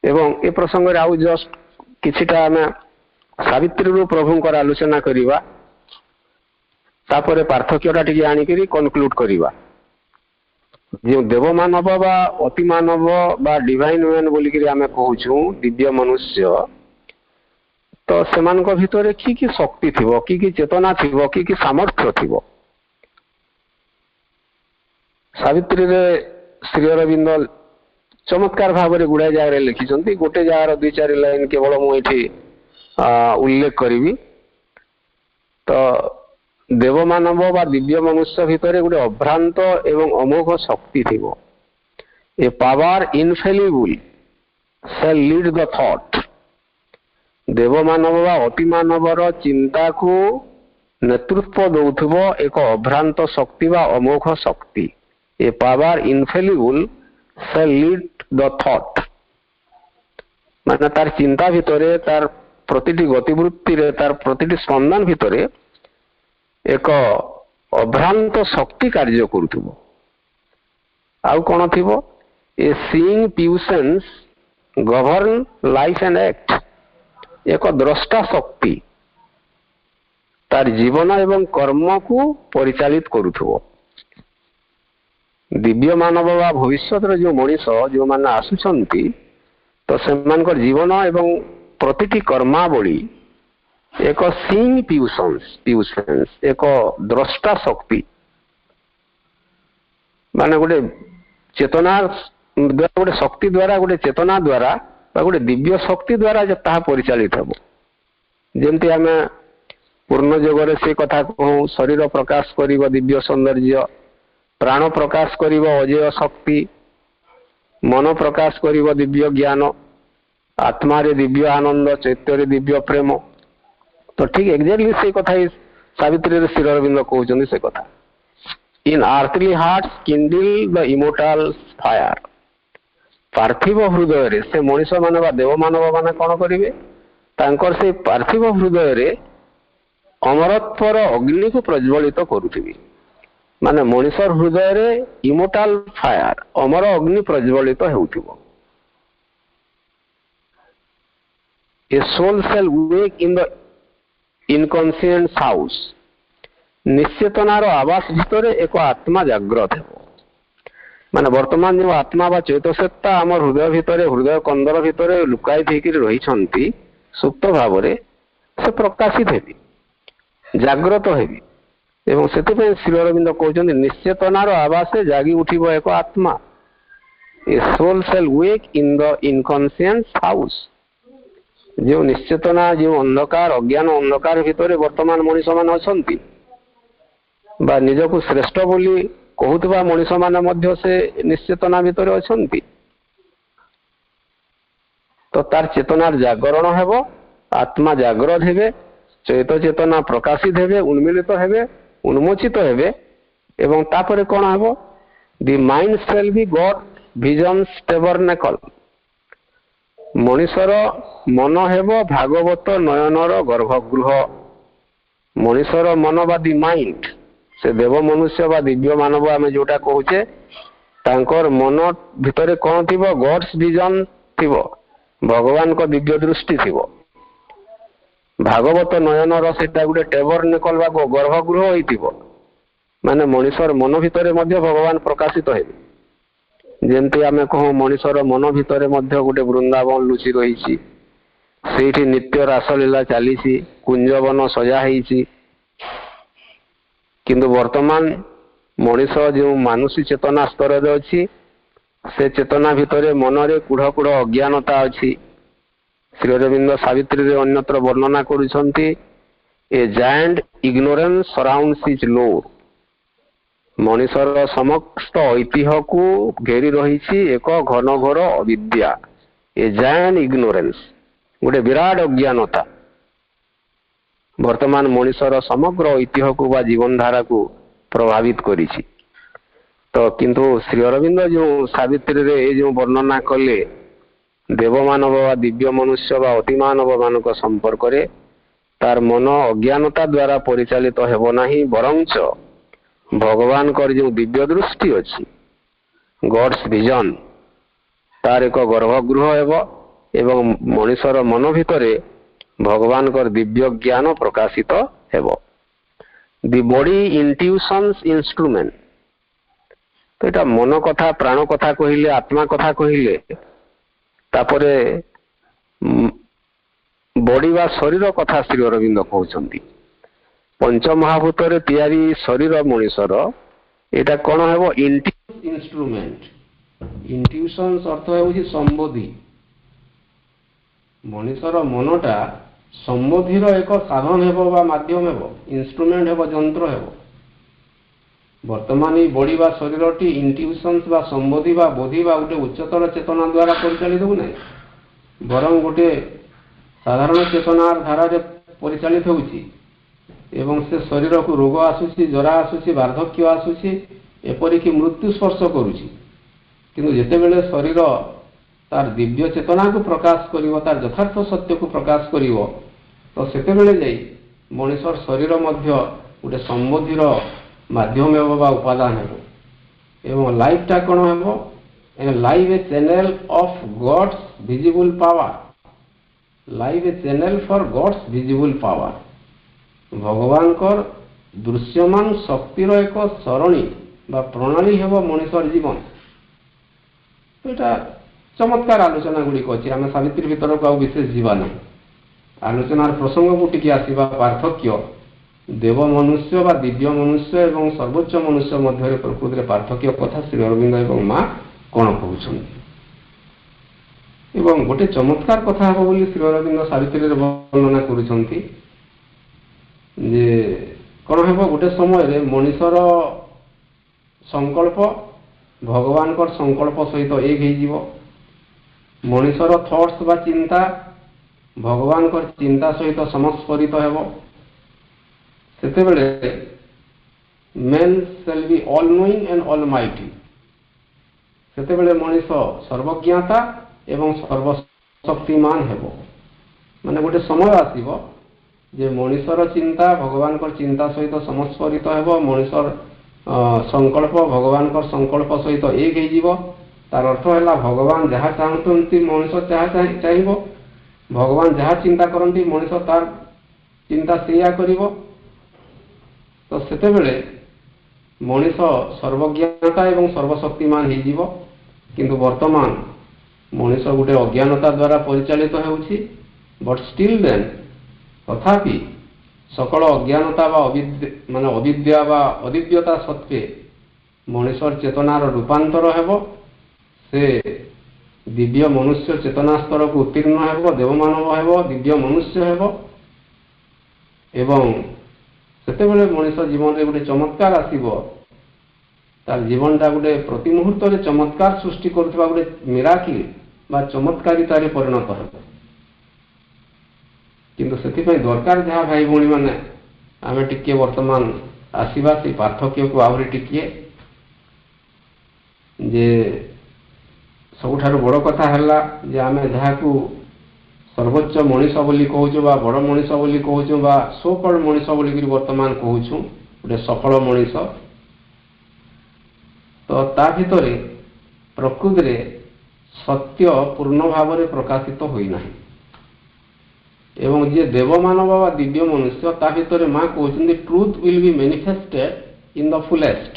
एवं ए प्रसंग रे आउ जस्ट किछिटा हमें सावित्री रो प्रभुंकर आलोचना करिवा तापरे पार्थक्यटा टिके आनी करी कनक्लूड करिवा जो देव मानव बा अति मानव बा डिवाइन मैन बोली करी आमे कहूछु दिव्य मनुष्य तो सेमान को भितरे की शक्ति थिबो की चेतना थिबो की सामर्थ्य थिबो सावित्री रे श्री अरविंद चमत्कार भाव में गुड़ाई जगह लिखिं गोटे जगार 2-4 लाइन केवल मुझे उल्लेख करी। तो देवमानव बा दिव्य मनुष्य भितर गोटे अभ्रांत एवं अमोघ शक्ति थी। A power infallible shall lead the thought। देवमानव बा अतिमानवर चिंता को नेतृत्व दौथुब एक अभ्रांत शक्ति बा अमोघ शक्ति। A power infallible shall lead the thought माने तार चिंता भितरे तार प्रतिटी गतिवृत्ति रे तार प्रतिटी स्पंदन भितरे एक अभ्रांत शक्ति कार्य करुथुब। आउ कोन थिबो a seeing puissance govern life and act एक द्रष्टा शक्ति तार जीवन एवं कर्म को परिचालित करुथुब। दिव्य मानव बा भविष्य जो मनीष जो माने आसुचंती तो सेमानकर जीवन एवं प्रतिटी कर्मावली एक सीइंग प्यूसेंस एक द्रष्टा शक्ति माने गोटे चेतना गोटे शक्ति द्वारा गोटे चेतना द्वारा गोटे दिव्य शक्ति द्वारा ता परिचालित हम। जमती आम पूर्ण जगह से कथा कहूँ शरीर प्रकाश कर दिव्य सौंदर्य, प्राण प्रकाश कर अजेय शक्ति, मन प्रकाश कर दिव्य ज्ञान, आत्मा रे दिव्य आनंद, चैत्य दिव्य प्रेम। तो ठीक एक्जाक्टली से कथा सावित्री श्री अरविंद कहते से कथा in earthly hearts kindle the immortal fire. पार्थिव हृदय रे से मनीष मान बा देव मानव माने कौन करिवे तांकर से पार्थिव हृदय रे अमरत्वर अग्नि को प्रज्वलित करुथिबी। माने मनीष हृदय रे इमोर्टल फायर अमर अग्नि प्रज्वलित हेउथिबो। A soul shall wake in the inconscient house. निश्चेतनार आवास भितर एक आत्मा जाग्रत है। माने वर्तमान जो आत्मा बा चैतसत्ता आम हृदय भितर हृदय कंदर भितर लुकाई थी रही सुप्त भाव से प्रकाशित हेबी जाग्रत हेबी। एवं से श्री अरविंद कहते निश्चेतनार आवास जागी उठिब एक आत्मा। A soul shall wake in the inconscient house. जो निश्चेतना जो अंधकार अज्ञान अंधकार भितर वर्तमान मनीष मान अछंती बा निजको श्रेष्ठ बोली कहूतबा मनीष माने मध्य से निश्चेतना भितर अछंती। तो तार चेतनार जागरण हेबो, आत्मा जागृत हेबे, चैत चेतना प्रकाशित हेबे, उन्मिलित हेबे, उन्मोचित हेबे। एवं तापरे कोन हेबो the mind shall be God vision's tabernacle. मनीषर मन हेबो भागवत नयनर गर्भगृह। मनीषर मन बा द माइंड से देव मनुष्य बा दिव्य मानव आम जोटा कहूचे तांकर मन भितर कौन थी गॉड्स विजन थी भगवान को दिव्य दृष्टि थी। भागवत नयनर से गोटे टैबरनेकल बा गर्भगृह होइथिबो। माने मनीषर मन भितर मध्य भगवान प्रकाशित हेबे। जेमती आम कहूँ मनीषर मन भितर मध्य गोटे वृंदावन लुचि रही से नित्य रासलीला चली कुंजवन सजा होती। किंतु वर्तमान मनीष जो मानुषी चेतना स्तर अच्छी से चेतना भितर मनरे कूढ़ कूढ़ अज्ञानता अच्छी। श्री अरविंद सावित्री रे अन्यत्र वर्णना करुछंती a giant ignorance surrounds his lore. मनीषर समस्त ऐतिह्य को घेरी रही एक घन घोर अविद्या। ए जायंट इग्नोरेंस गोटे विराट अज्ञानता वर्तमान मनीषर समग्र ऐतिह्य को बा जीवन धारा को प्रभावित करिछि। तो किंतु श्री अरविंद जो सावित्री रे जो वर्णना कले देवमानव बा दिव्य मनुष्य बा अतिमानव मानक संपर्क रे तार मन अज्ञानता द्वारा परिचालित हेबो नाही, बरंच भगवान कर जो दिव्य दृष्टि अछि गॉड्स विजन तार एक गर्भगृह हेबो। एवं मनीषर मन भितरे भगवान कर दिव्य ज्ञान प्रकाशित हेबो। The body intuitions instrument. तो एटा मन कथा प्राण कथा कहिले आत्मा कथा कहिले तापरे बॉडी बा शरीर कथा श्री अरविंद कहउछंती। पंच महाभूत रे तैयारी शरीर मनीषर एटा कोन हेबो इंस्ट्रूमेंट। इंट्यूशंस अर्थ हेउछि संबोधि। मनीषर मनटा ସମ୍ବୋଧିର ଏକ ସାଧନ ହେବ ବା ମାଧ୍ୟମ ହେବ, ଇନଷ୍ଟ୍ରୁମେଣ୍ଟ ହେବ, ଯନ୍ତ୍ର ହେବ। ବର୍ତ୍ତମାନ ଏଇ ବଡି ବା ଶରୀରଟି ଇଣ୍ଟ୍ୟୁସନ୍ସ ବା ସମ୍ବୋଧି ବା ବୋଧି ବା ଗୋଟେ ଉଚ୍ଚତର ଚେତନା ଦ୍ୱାରା ପରିଚାଳିତ ହେଉନାହିଁ, ବରଂ ଗୋଟେ ସାଧାରଣ ଚେତନାର ଧାରାରେ ପରିଚାଳିତ ହେଉଛି ଏବଂ ସେ ଶରୀରକୁ ରୋଗ ଆସୁଛି, ଜରା ଆସୁଛି, ବାର୍ଦ୍ଧକ୍ୟ ଆସୁଛି, ଏପରିକି ମୃତ୍ୟୁ ସ୍ପର୍ଶ କରୁଛି। କିନ୍ତୁ ଯେତେବେଳେ ଶରୀର ତାର ଦିବ୍ୟ ଚେତନାକୁ ପ୍ରକାଶ କରିବ, ତାର ଯଥାର୍ଥ ସତ୍ୟକୁ ପ୍ରକାଶ କରିବ, ତ ସେତେବେଳେ ଯାଇ ମଣିଷର ଶରୀର ମଧ୍ୟ ଗୋଟେ ସମ୍ବୋଧିର ମାଧ୍ୟମ ହେବ ବା ଉପାଦାନ ହେବ। ଏବଂ ଲାଇଫଟା କ'ଣ ହେବ? Life a channel of God's visible power, life a channel for God's visible power. ଭଗବାନଙ୍କର ଦୃଶ୍ୟମାନ ଶକ୍ତିର ଏକ ସରଣୀ ବା ପ୍ରଣାଳୀ ହେବ ମଣିଷର ଜୀବନ। ଏଇଟା ଚମତ୍କାର ଆଲୋଚନା ଗୁଡ଼ିକ ଅଛି, ଆମେ ସାବିତ୍ରୀ ଭିତରକୁ ଆଉ ବିଶେଷ ଯିବା ନାହିଁ। ଆଲୋଚନାର ପ୍ରସଙ୍ଗକୁ ଟିକେ ଆସିବା, ପାର୍ଥକ୍ୟ ଦେବ ମନୁଷ୍ୟ ବା ଦିବ୍ୟ ମନୁଷ୍ୟ ଏବଂ ସର୍ବୋଚ୍ଚ ମନୁଷ୍ୟ ମଧ୍ୟରେ ପ୍ରକୃତିରେ ପାର୍ଥକ୍ୟ କଥା ଶ୍ରୀ ଅରବିନ୍ଦ ଏବଂ ମା କ'ଣ କହୁଛନ୍ତି। ଏବଂ ଗୋଟେ ଚମତ୍କାର କଥା ହେବ ବୋଲି ଶ୍ରୀ ଅରବିନ୍ଦ ସାବିତ୍ରୀରେ ବର୍ଣ୍ଣନା କରୁଛନ୍ତି ଯେ କ'ଣ ହେବ, ଗୋଟେ ସମୟରେ ମଣିଷର ସଂକଳ୍ପ ଭଗବାନଙ୍କର ସଂକଳ୍ପ ସହିତ ଏକ ହେଇଯିବ। ମଣିଷର ଥଟ୍ସ ବା ଚିନ୍ତା ଭଗବାନଙ୍କର ଚିନ୍ତା ସହିତ ସଂସ୍ପରିତ ହେବ। ସେତେବେଳେ men shall be all knowing and almighty, ସେତେବେଳେ ମଣିଷ ସର୍ବଜ୍ଞାତା ଏବଂ ସର୍ବଶକ୍ତିମାନ ହେବ। ମାନେ ଗୋଟେ ସମୟ ଆସିବ ଯେ ମଣିଷର ଚିନ୍ତା ଭଗବାନଙ୍କର ଚିନ୍ତା ସହିତ ସଂସ୍ପରିତ ହେବ, ମଣିଷର ସଂକଳ୍ପ ଭଗବାନଙ୍କର ସଂକଳ୍ପ ସହିତ ଏକ ହେଇଯିବ। ତାର ଅର୍ଥ ହେଲା ଭଗବାନ ଯାହା ଚାହୁଁଛନ୍ତି ମଣିଷ ତାହା ଚାହିଁବ, ଭଗବାନ ଯାହା ଚିନ୍ତା କରନ୍ତି ମଣିଷ ତାର ଚିନ୍ତା ସେଇଆ କରିବ। ତ ସେତେବେଳେ ମଣିଷ ସର୍ବଜ୍ଞାତା ଏବଂ ସର୍ବଶକ୍ତିମାନ ହେଇଯିବ। କିନ୍ତୁ ବର୍ତ୍ତମାନ ମଣିଷ ଗୋଟେ ଅଜ୍ଞାନତା ଦ୍ୱାରା ପରିଚାଳିତ ହେଉଛି। ବଟ୍ ଷ୍ଟିଲ୍ ଦେନ୍, ତଥାପି ସକଳ ଅଜ୍ଞାନତା ବା ଅବିଦ୍ୟା ବା ଅଦିବ୍ୟତା ସତ୍ତ୍ୱେ ମଣିଷର ଚେତନାର ରୂପାନ୍ତର ହେବ। ସେ ଦିବ୍ୟ ମନୁଷ୍ୟ ଚେତନା ସ୍ତରକୁ ଉତ୍ତୀର୍ଣ୍ଣ ହେବ, ଦେବମାନବ ହେବ, ଦିବ୍ୟ ମନୁଷ୍ୟ ହେବ। ଏବଂ ସେତେବେଳେ ମଣିଷ ଜୀବନରେ ଗୋଟେ ଚମତ୍କାର ଆସିବ, ତାର ଜୀବନଟା ଗୋଟେ ପ୍ରତି ମୁହୂର୍ତ୍ତରେ ଚମତ୍କାର ସୃଷ୍ଟି କରୁଥିବା ଗୋଟେ ମିରାକିଲ ବା ଚମତ୍କାରିତାରେ ପରିଣତ ହେବ। କିନ୍ତୁ ସେଥିପାଇଁ ଦରକାର ଯାହା ଭାଇ ଭଉଣୀମାନେ, ଆମେ ଟିକେ ବର୍ତ୍ତମାନ ଆସିବା ସେଇ ପାର୍ଥକ୍ୟକୁ ଆହୁରି ଟିକିଏ। ଯେ ସବୁଠାରୁ ବଡ଼ କଥା ହେଲା ଯେ ଆମେ ଯାହାକୁ ସର୍ବୋଚ୍ଚ ମଣିଷ ବୋଲି କହୁଛୁ ବା ବଡ଼ ମଣିଷ ବୋଲି କହୁଛୁ ବା ସୋକଲ୍ଡ ମଣିଷ ବୋଲିକିରି ବର୍ତ୍ତମାନ କହୁଛୁ, ଗୋଟେ ସଫଳ ମଣିଷ, ତ ତା ଭିତରେ ପ୍ରକୃତିରେ ସତ୍ୟ ପୂର୍ଣ୍ଣ ଭାବରେ ପ୍ରକାଶିତ ହୋଇନାହିଁ। ଏବଂ ଯିଏ ଦେବମାନବ ବା ଦିବ୍ୟ ମନୁଷ୍ୟ, ତା ଭିତରେ ମା କହୁଛନ୍ତି truth will be manifested in the fullest.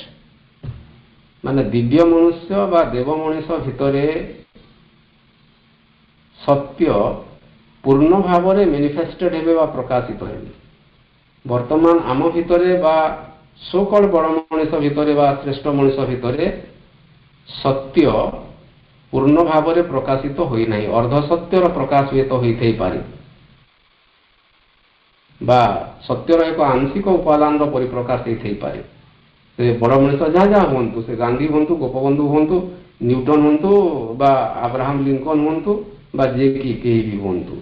ମାନେ ଦିବ୍ୟ ମନୁଷ୍ୟ ବା ଦେବ ମଣିଷ ଭିତରେ ସତ୍ୟ ପୂର୍ଣ୍ଣ ଭାବରେ ମ୍ୟାନିଫେଷ୍ଟେଡ୍ ହେବେ ବା ପ୍ରକାଶିତ ହେବେ। ବର୍ତ୍ତମାନ ଆମ ଭିତରେ ବା ସୋକଲ୍ଡ ବଡ଼ ମଣିଷ ଭିତରେ ବା ଶ୍ରେଷ୍ଠ ମଣିଷ ଭିତରେ ସତ୍ୟ ପୂର୍ଣ୍ଣ ଭାବରେ ପ୍ରକାଶିତ ହୋଇନାହିଁ। ଅର୍ଦ୍ଧ ସତ୍ୟର ପ୍ରକାଶ ହୁଏତ ହୋଇଥାଇପାରେ ବା ସତ୍ୟର ଏକ ଆଂଶିକ ଉପାଦାନର ପରିପ୍ରକାଶ ହେଇଥାଇପାରେ। ସେ ବଡ଼ ମଣିଷ ଯାହା ଯାହା ହୁଅନ୍ତୁ, ସେ ଗାନ୍ଧୀ ହୁଅନ୍ତୁ, ଗୋପବନ୍ଧୁ ହୁଅନ୍ତୁ, ନ୍ୟୁଟନ ହୁଅନ୍ତୁ ବା ଆବ୍ରାହମ ଲିଙ୍କନ ହୁଅନ୍ତୁ ବା ଯିଏ କି କେହି ବି ହୁଅନ୍ତୁ,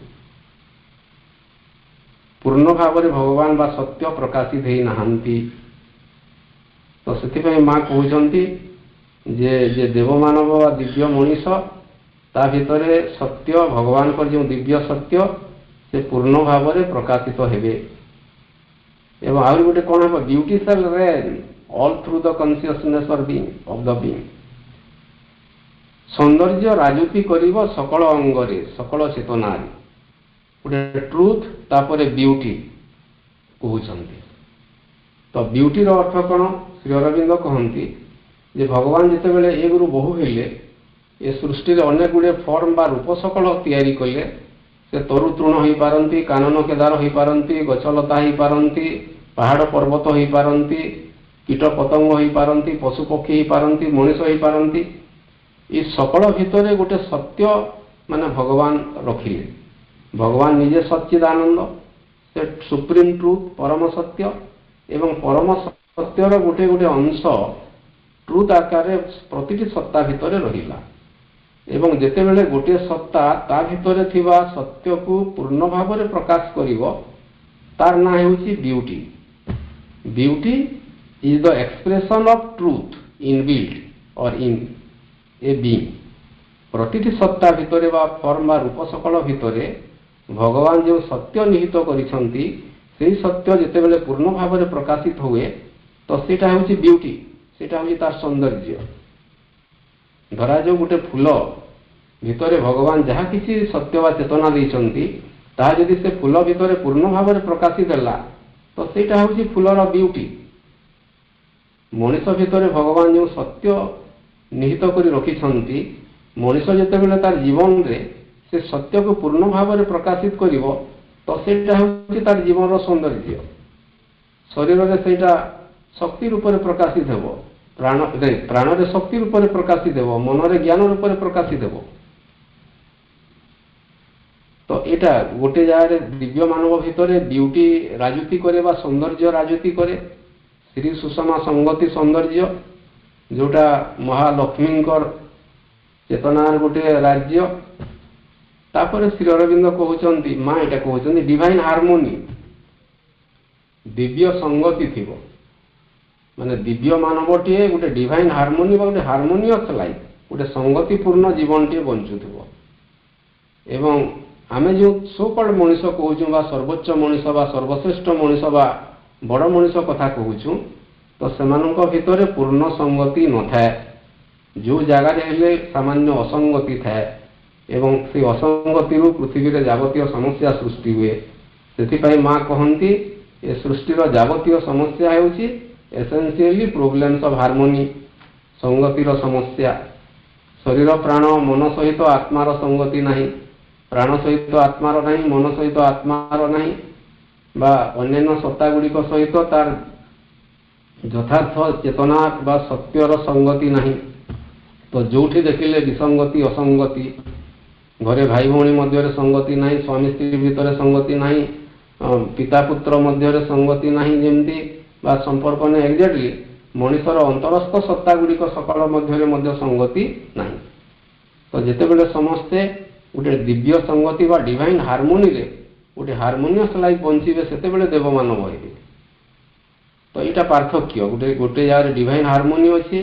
ପୂର୍ଣ୍ଣ ଭାବରେ ଭଗବାନ ବା ସତ୍ୟ ପ୍ରକାଶିତ ହେଇନାହାନ୍ତି। ତ ସେଥିପାଇଁ ମା କହୁଛନ୍ତି ଯେ ଦେବମାନବ ବା ଦିବ୍ୟ ମଣିଷ, ତା ଭିତରେ ସତ୍ୟ ଭଗବାନଙ୍କର ଯେଉଁ ଦିବ୍ୟ ସତ୍ୟ ସେ ପୂର୍ଣ୍ଣ ଭାବରେ ପ୍ରକାଶିତ ହେବେ। ଏବଂ ଆହୁରି ଗୋଟେ କ'ଣ ହେବ, beauty shall reign all through the consciousness of the being. ସୌନ୍ଦର୍ଯ୍ୟ ରାଜୁତି କରିବ ସକଳ ଅଙ୍ଗରେ, ସକଳ ଚେତନାରେ। ଗୋଟେ ଟ୍ରୁଥ୍ ତାପରେ ବିୟୁଟି କହୁଛନ୍ତି। ତ ବିୟୁଟିର ଅର୍ଥ କ'ଣ? ଶ୍ରୀ ଅରବିନ୍ଦ କହନ୍ତି ଯେ ଭଗବାନ ଯେତେବେଳେ ଏକରୁ ବହୁ ହେଲେ, ଏ ସୃଷ୍ଟିରେ ଅନେକ ଗୁଡ଼ିଏ ଫର୍ମ ବା ରୂପ ସକଳ ତିଆରି କଲେ। ସେ ତରୁ ତୃଣ ହୋଇପାରନ୍ତି, କାନନ କେଦାର ହୋଇପାରନ୍ତି, ଗଛଲତା ହୋଇପାରନ୍ତି, ପାହାଡ଼ ପର୍ବତ ହୋଇପାରନ୍ତି, କୀଟ ପତଙ୍ଗ ହୋଇପାରନ୍ତି, ପଶୁପକ୍ଷୀ ହୋଇପାରନ୍ତି, ମଣିଷ ହୋଇପାରନ୍ତି। ଏ ସକଳ ଭିତରେ ଗୋଟେ ସତ୍ୟ ମାନେ ଭଗବାନ ରଖିଲେ भगवान निजे सच्चिदानंद, से सुप्रीम ट्रुथ परम सत्य एवं परम सत्यर गोटे गोटे अंश ट्रुथ आकार प्रतिटी सत्ता भितर रहिला एवं जेतेबेले गोटे सत्ता ता भितर थिबा सत्य को पूर्ण भाव में प्रकाश करिवो तार ना हेउची beauty. Beauty is the expression of truth in build or in a being. प्रतिटी सत्ता भितर बा फॉर्म बा रूप सकल भितर भगवान जो सत्य निहित करिसंती सेही सत्य जेतेबेले पूर्ण भाव में प्रकाशित हुए तो सेटा हेउची ब्यूटी, सेटा हेउची तार सौंदर्य। धरा जो गोटे फूल भितर भगवान जहाँ किसी सत्य वा चेतना देइसंती ताहा यदि से फूल भितर पूर्ण भाव में प्रकाशित होला तो सेटा हेउची फूलर ब्यूटी। मनीष भितर भगवान जो सत्य निहित करी रखिसंती मनीष जेतेबेले तार जीवन रे से सत्य को पूर्ण भाव में प्रकाशित करिवो तो सेटा हेउची तार जीवन सौंदर्य। शरीर रे सेटा शक्ति रूप में प्रकाशित हेबो, प्राण रे शक्ति रूप में प्रकाशित हेबो, मन रे ज्ञान रूप में प्रकाशित हेबो। तो एटा गोटे जाय दिव्य मानव भितर ब्यूटी राजूति करे बा सौंदर्य राजूति करे। श्री सुषमा संगति सौंदर्य जोटा महालक्ष्मी चेतनार गोटे राज्य। तापर श्री अरविंद कहउचंती मां एटा कहउचंती डिवाइन हार्मोनी, दिव्य संगति थिबो माने दिव्य मानवटीए गोटे डिवाइन हार्मोनी बा गोटे हार्मोनियस लाइफ गोटे संगतिपूर्ण जीवनटीए बंचुथिबो। एवं आमे जो सोकल्ड मनीष कहूँ बा सर्वोच्च मनीष बा सर्वश्रेष्ठ मनीष बा बड़ मनीष कथा कहूँ तो सेमानक भितर पूर्ण संगति न थाए। जो जगार हेले सामान्य असंगति थाए एवं से असंगति पृथ्वी रे जागतिक समस्या सृष्टि हुए। सेथिपाई मां कहंती ए सृष्टिर जागतिक समस्या हेउची एसेंशियली प्रोब्लेम्स ऑफ हार्मोनी, संगतिर समस्या। शरीर प्राण मन सहित आत्मार संगति नहीं, प्राण सहित आत्मार नहीं, मन सहित आत्मार नहीं बा अन्य सत्ता गुड़िक सहित तार यथार्थ चेतना बा सत्यर संगति नहीं। तो जोठी देखिले विसंगति असंगति, घरे भाई भौणी मध्य संगति नहीं, स्वामी स्त्री भितर संगति नहीं, पिता पुत्र मध्य संगति नहीं, जेमती बा संपर्क ने एक्जाक्टली मनीषर अंतरस्थ सत्ता गुड़िक सकल मध्य संगति नहीं। तो जेतेबेले समस्ते गोटे दिव्य संगति बा डिवाइन हार्मोनी रे गोटे हार्मोनियस लाइफ बंचिबे सेतेबेले देवमानव हेबे। तो एटा पार्थक्य गोटे गोटे जाय डिवाइन हार्मोनी अछि,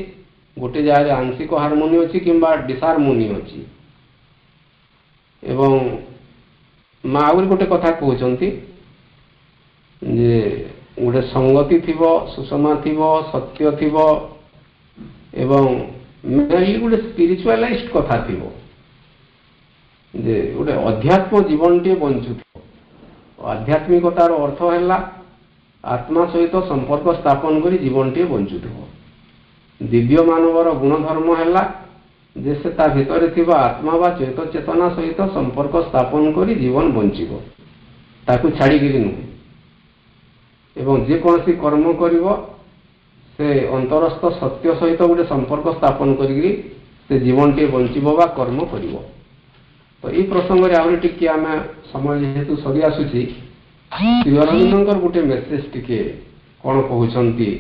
गोटे जाय आंशिक हार्मोनी अछि किंबा डिसहार्मोनी अछि। एवं मां आउर गोटे कथा कहउचंती जे गोटे संगति थिबो, सुषमा थिबो, सत्य थिबो एवं मेनली गोटे स्पिरिचुअलाइज्ड कथा थिबो जे गोटे अध्यात्म जीवन टे बंचुथिबो। आध्यात्मिकतार अर्थ हैला आत्मा सहित संपर्क स्थापन करी जीवन टे बंचुथिबो। दिव्य मानवर गुणधर्म हैला जे से ता भितर थिबा आत्मा बा चैत चेतना सहित संपर्क स्थापन करी जीवन बंचिबो, ताकू छाड़ी गिरी नुहे। एवं जे कोनसी कर्म करिवो से अंतरस्थ सत्य सहित गोटे संपर्क स्थापन करी से जीवन टे बंचिबो बा कर्म करिवो। तो ई प्रसंग रे आउरी टिके आमे समय जेहेतु सरी आसुची श्री अरविंदर गोटे मेसेज टिके कोन कहउचंती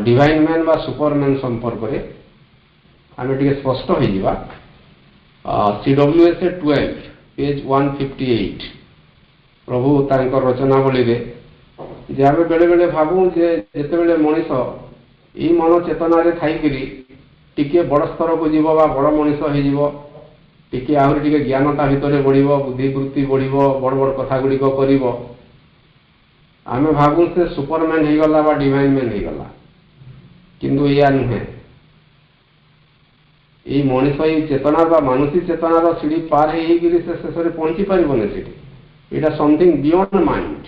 डिवाइन मैन बा सुपरमैन संपर्क रे आमे टिके स्पष्ट हो जिबा। CWSA 12 पेज 158 प्रभु तांकर रचनावली रे जे आमे बेले बेले भाबू जे जेतेबेले मनीष ई मन चेतना रे थाइकरी टिके बड़ स्तर को जीव बा बड़ मनीष हो जीव, टिके आहुरी टिके ज्ञानता भितर बढ़िबो, बुद्धि वृत्ति बढ़िबो, बड़ बड़ कथा गुड़िक करिवो, आमे भाबू से सुपरमैन हो गला बा डिवाइन मैन हो गला। किंतु या नुहे, ये मनीष ये चेतना बा मानसिक चेतनार सीढ़ी पार होगी से शेष में पहुंची पारबनी सीटी। इटा समथिंग बियॉन्ड माइंड।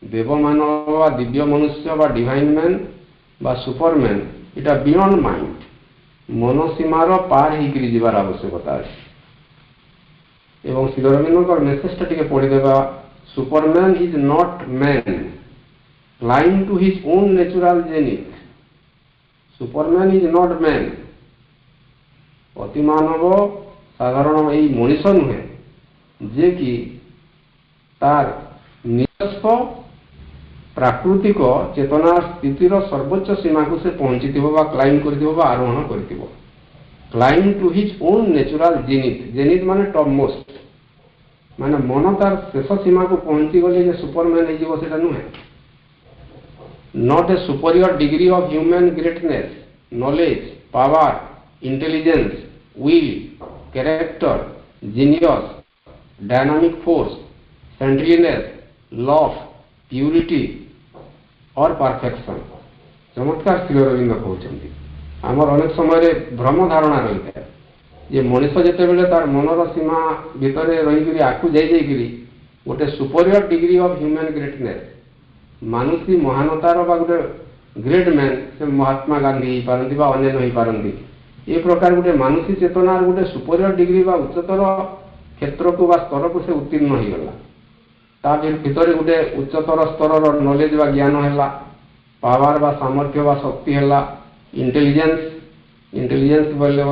देव मानव बा दिव्य मनुष्य बा डिवाइन मैन बा सुपरमैन इटा बियॉन्ड माइंड, मन सीमार पार होकर जीवार आवश्यकता है। एवं श्री अरविंदर मेसेज टिके पढ़ीदेवा। Superman is not man flying to his own natural zenith. Superman is not man. अति मानव साधारण यही मनीष नुहे, जे कि तार निजस्व प्राकृतिक चेतना स्थितिर सर्वोच्च सीमा को से पहुंची क्लाइम कर आरोहण कर climb to his own natural zenith zenith माने टॉप मोस्ट माने मन तार शेष सीमा को पहुंची गले जे सुपरमैन हो सेटा नुहे not a superior degree of human greatness knowledge power intelligence will character genius dynamic force saintliness love purity or perfection चमत्कार श्री अरविंद कहते आमर अनेक समय भ्रम धारणा रही है जे मनीष जिते तार मनर सीमा भितर रही आकु जाइए गोटे superior degree of human greatness मानुषी महानतार गोटे ग्रेट मैन से महात्मा गांधी हो पारती अन्य हो पारती ये प्रकार गोटे मानुषी चेतनार गोटे सुपीरियर डिग्री बा उच्चतर क्षेत्र को बा स्तर को से उत्तीर्ण हो गला ता भितर गोटे उच्चतर स्तर नॉलेज बा ज्ञान है पावर बा सामर्थ्य बा शक्ति है इंटेलिजेंस इंटेलिजेंस बोले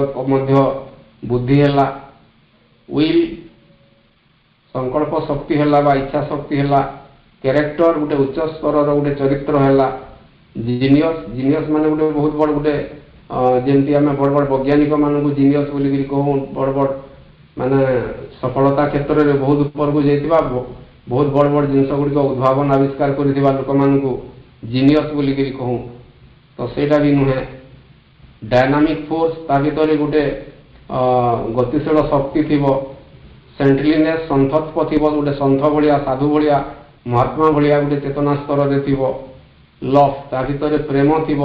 बुद्धि है विल संकल्प शक्ति है बा इच्छा शक्ति है कैरेक्टर गोटे उच्च स्तर गोटे चरित्र है जीनियस जीनियस माने गोटे बहुत बड़ गोटे जमती आम बड़ बड़ वैज्ञानिक मानक जीनियस बोलिक कहूँ बड़ बड़ माने सफलता क्षेत्र में बहुत ऊपर को जाइए बहुत बड़ बड़ जिनस गुड़िक उद्भावन आविष्कार कर लोक मानू जीनियस बोलिक कहूँ तो सेटा भी नुहे डायनामिक फोर्स ता भीतर गोटे गतिशील शक्ति थी सेंट्रिलिनेस संथत्व थी गोटे संथ भाया साधु भाया महात्मा भाया गोटे चेतना स्तर में थी लव ता भीतर प्रेम थी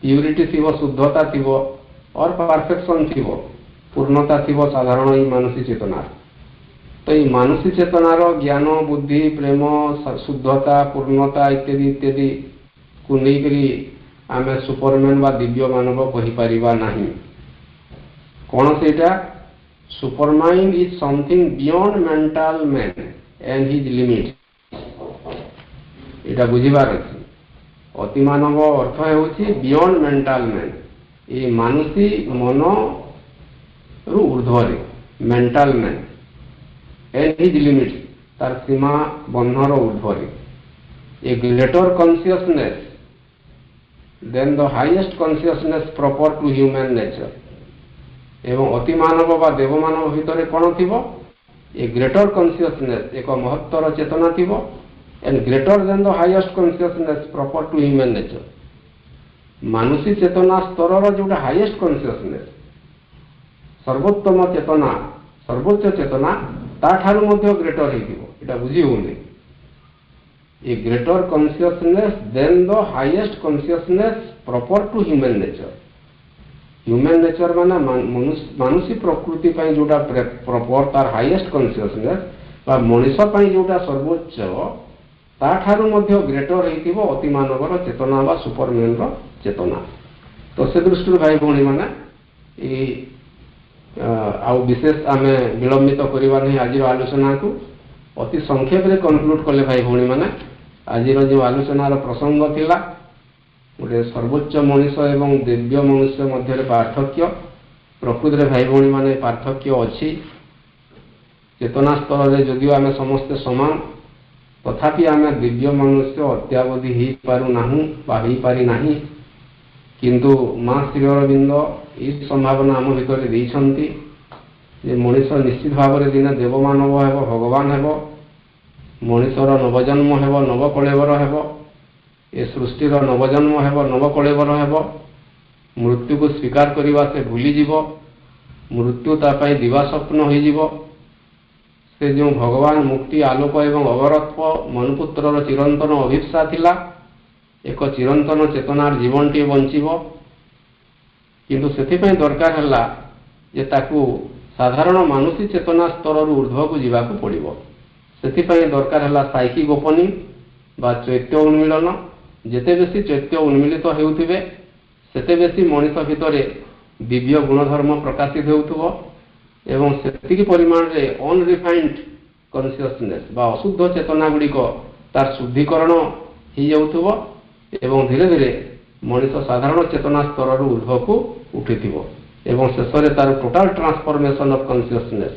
प्यूरिटी थी शुद्धता थी और परफेक्शन थी पूर्णता थी साधारण ही मानसी चेतना तो ये मानसी चेतनार ज्ञान बुद्धि प्रेम शुद्धता पूर्णता इत्यादि इत्यादि को लेकरी आम सुपरमैन व दिव्य मानव कहीपर ना कौन से supermind is something beyond mental man and his limit यहाँ बुझार अच्छे अति मानव अर्थ है बियॉन्ड मेंटल मैन ये मानुषी मन रु ऊर्ध्वरे mental man and his limit तार सीमा बंधर ऊर्ध्वरे a greater consciousness than the highest consciousness proper to human nature एवं अति मानव बा देव मानव भितर कौन थी ए ग्रेटर कॉन्शियसनेस एक महत्तर चेतना थी and greater than the highest consciousness proper to human nature मानुषी चेतना स्तर जो हाईएस्ट कॉन्शियसनेस सर्वोत्तम चेतना सर्वोच्च चेतना ताठारु मध्य ग्रेटर हो बुझी होनी a greater consciousness than the highest consciousness proper to human nature माने मानुषी प्रकृति पाई जोटा प्रॉपर तार हाईएस्ट कॉन्शियसनेस बा मनीष पाई जोटा सर्वोच्च ताठारु मध्य ग्रेटर हो अति मानवर चेतना बा सुपरमैन रो चेतना तो से दृष्टि भाई भौणी माने आउ विशेष आम विलंबित करवा नहीं आज आलोचना को अति संक्षेप में कनक्लूड कले भाई भौणी माने आज जो आलोचनार प्रसंग थिला गोटे सर्वोच्च मनीष एवं दिव्य मनुष्य मध्य पार्थक्य प्रकृति भाई भौणी माने पार्थक्य अच्छी चेतना स्तर में जदिव आम समस्ते समान तथापि आम दिव्य मनुष्य अत्यावधि हो पारि नहीं किंतु माँ श्री अरविंद ये संभावना आम भीतर देइछंती जे मनीष निश्चित भाव में दिने देवमानव हेब भगवान हेब मनीषर नवजन्म हेब नवकलेवर हेब ए सृष्टिर नवजन्म हेब नवकलेवर हेब मृत्यु को स्वीकार करने से भूली जीव मृत्यु तापाई दिवा स्वप्न हो से जो भगवान मुक्ति आलोक एवं अवरत्व मनुपुत्र चिरंतन अभिप्सा थिला एक चिरंतन चेतनार जीवन टी बंचीब किंतु सेथिपई दरकार है जे ताकू साधारण मानुषी चेतना स्तर ऊर्ध्व को जीवाकू पड़िबो सेथिपई दरकार है साइकिक ओपनिंग बा चैत्य उन्मीलन जेते बेसी चैत्य उन्मीलित हेउथिबे सेते बेसी मनीष भितर दिव्य गुणधर्म प्रकाशित हेउथुबो एवं सेतिकी परिमाण रे अनरिफाइंड कॉन्शियसनेस बा अशुद्ध चेतना गुड़िक तार शुद्धिकरण हो जाउथुबो एवं धीरे धीरे मनीष साधारण चेतना स्तर ऊर्ध्व को उठी एवं शेष में तार टोटाल ट्रांसफॉर्मेशन ऑफ कॉन्शियसनेस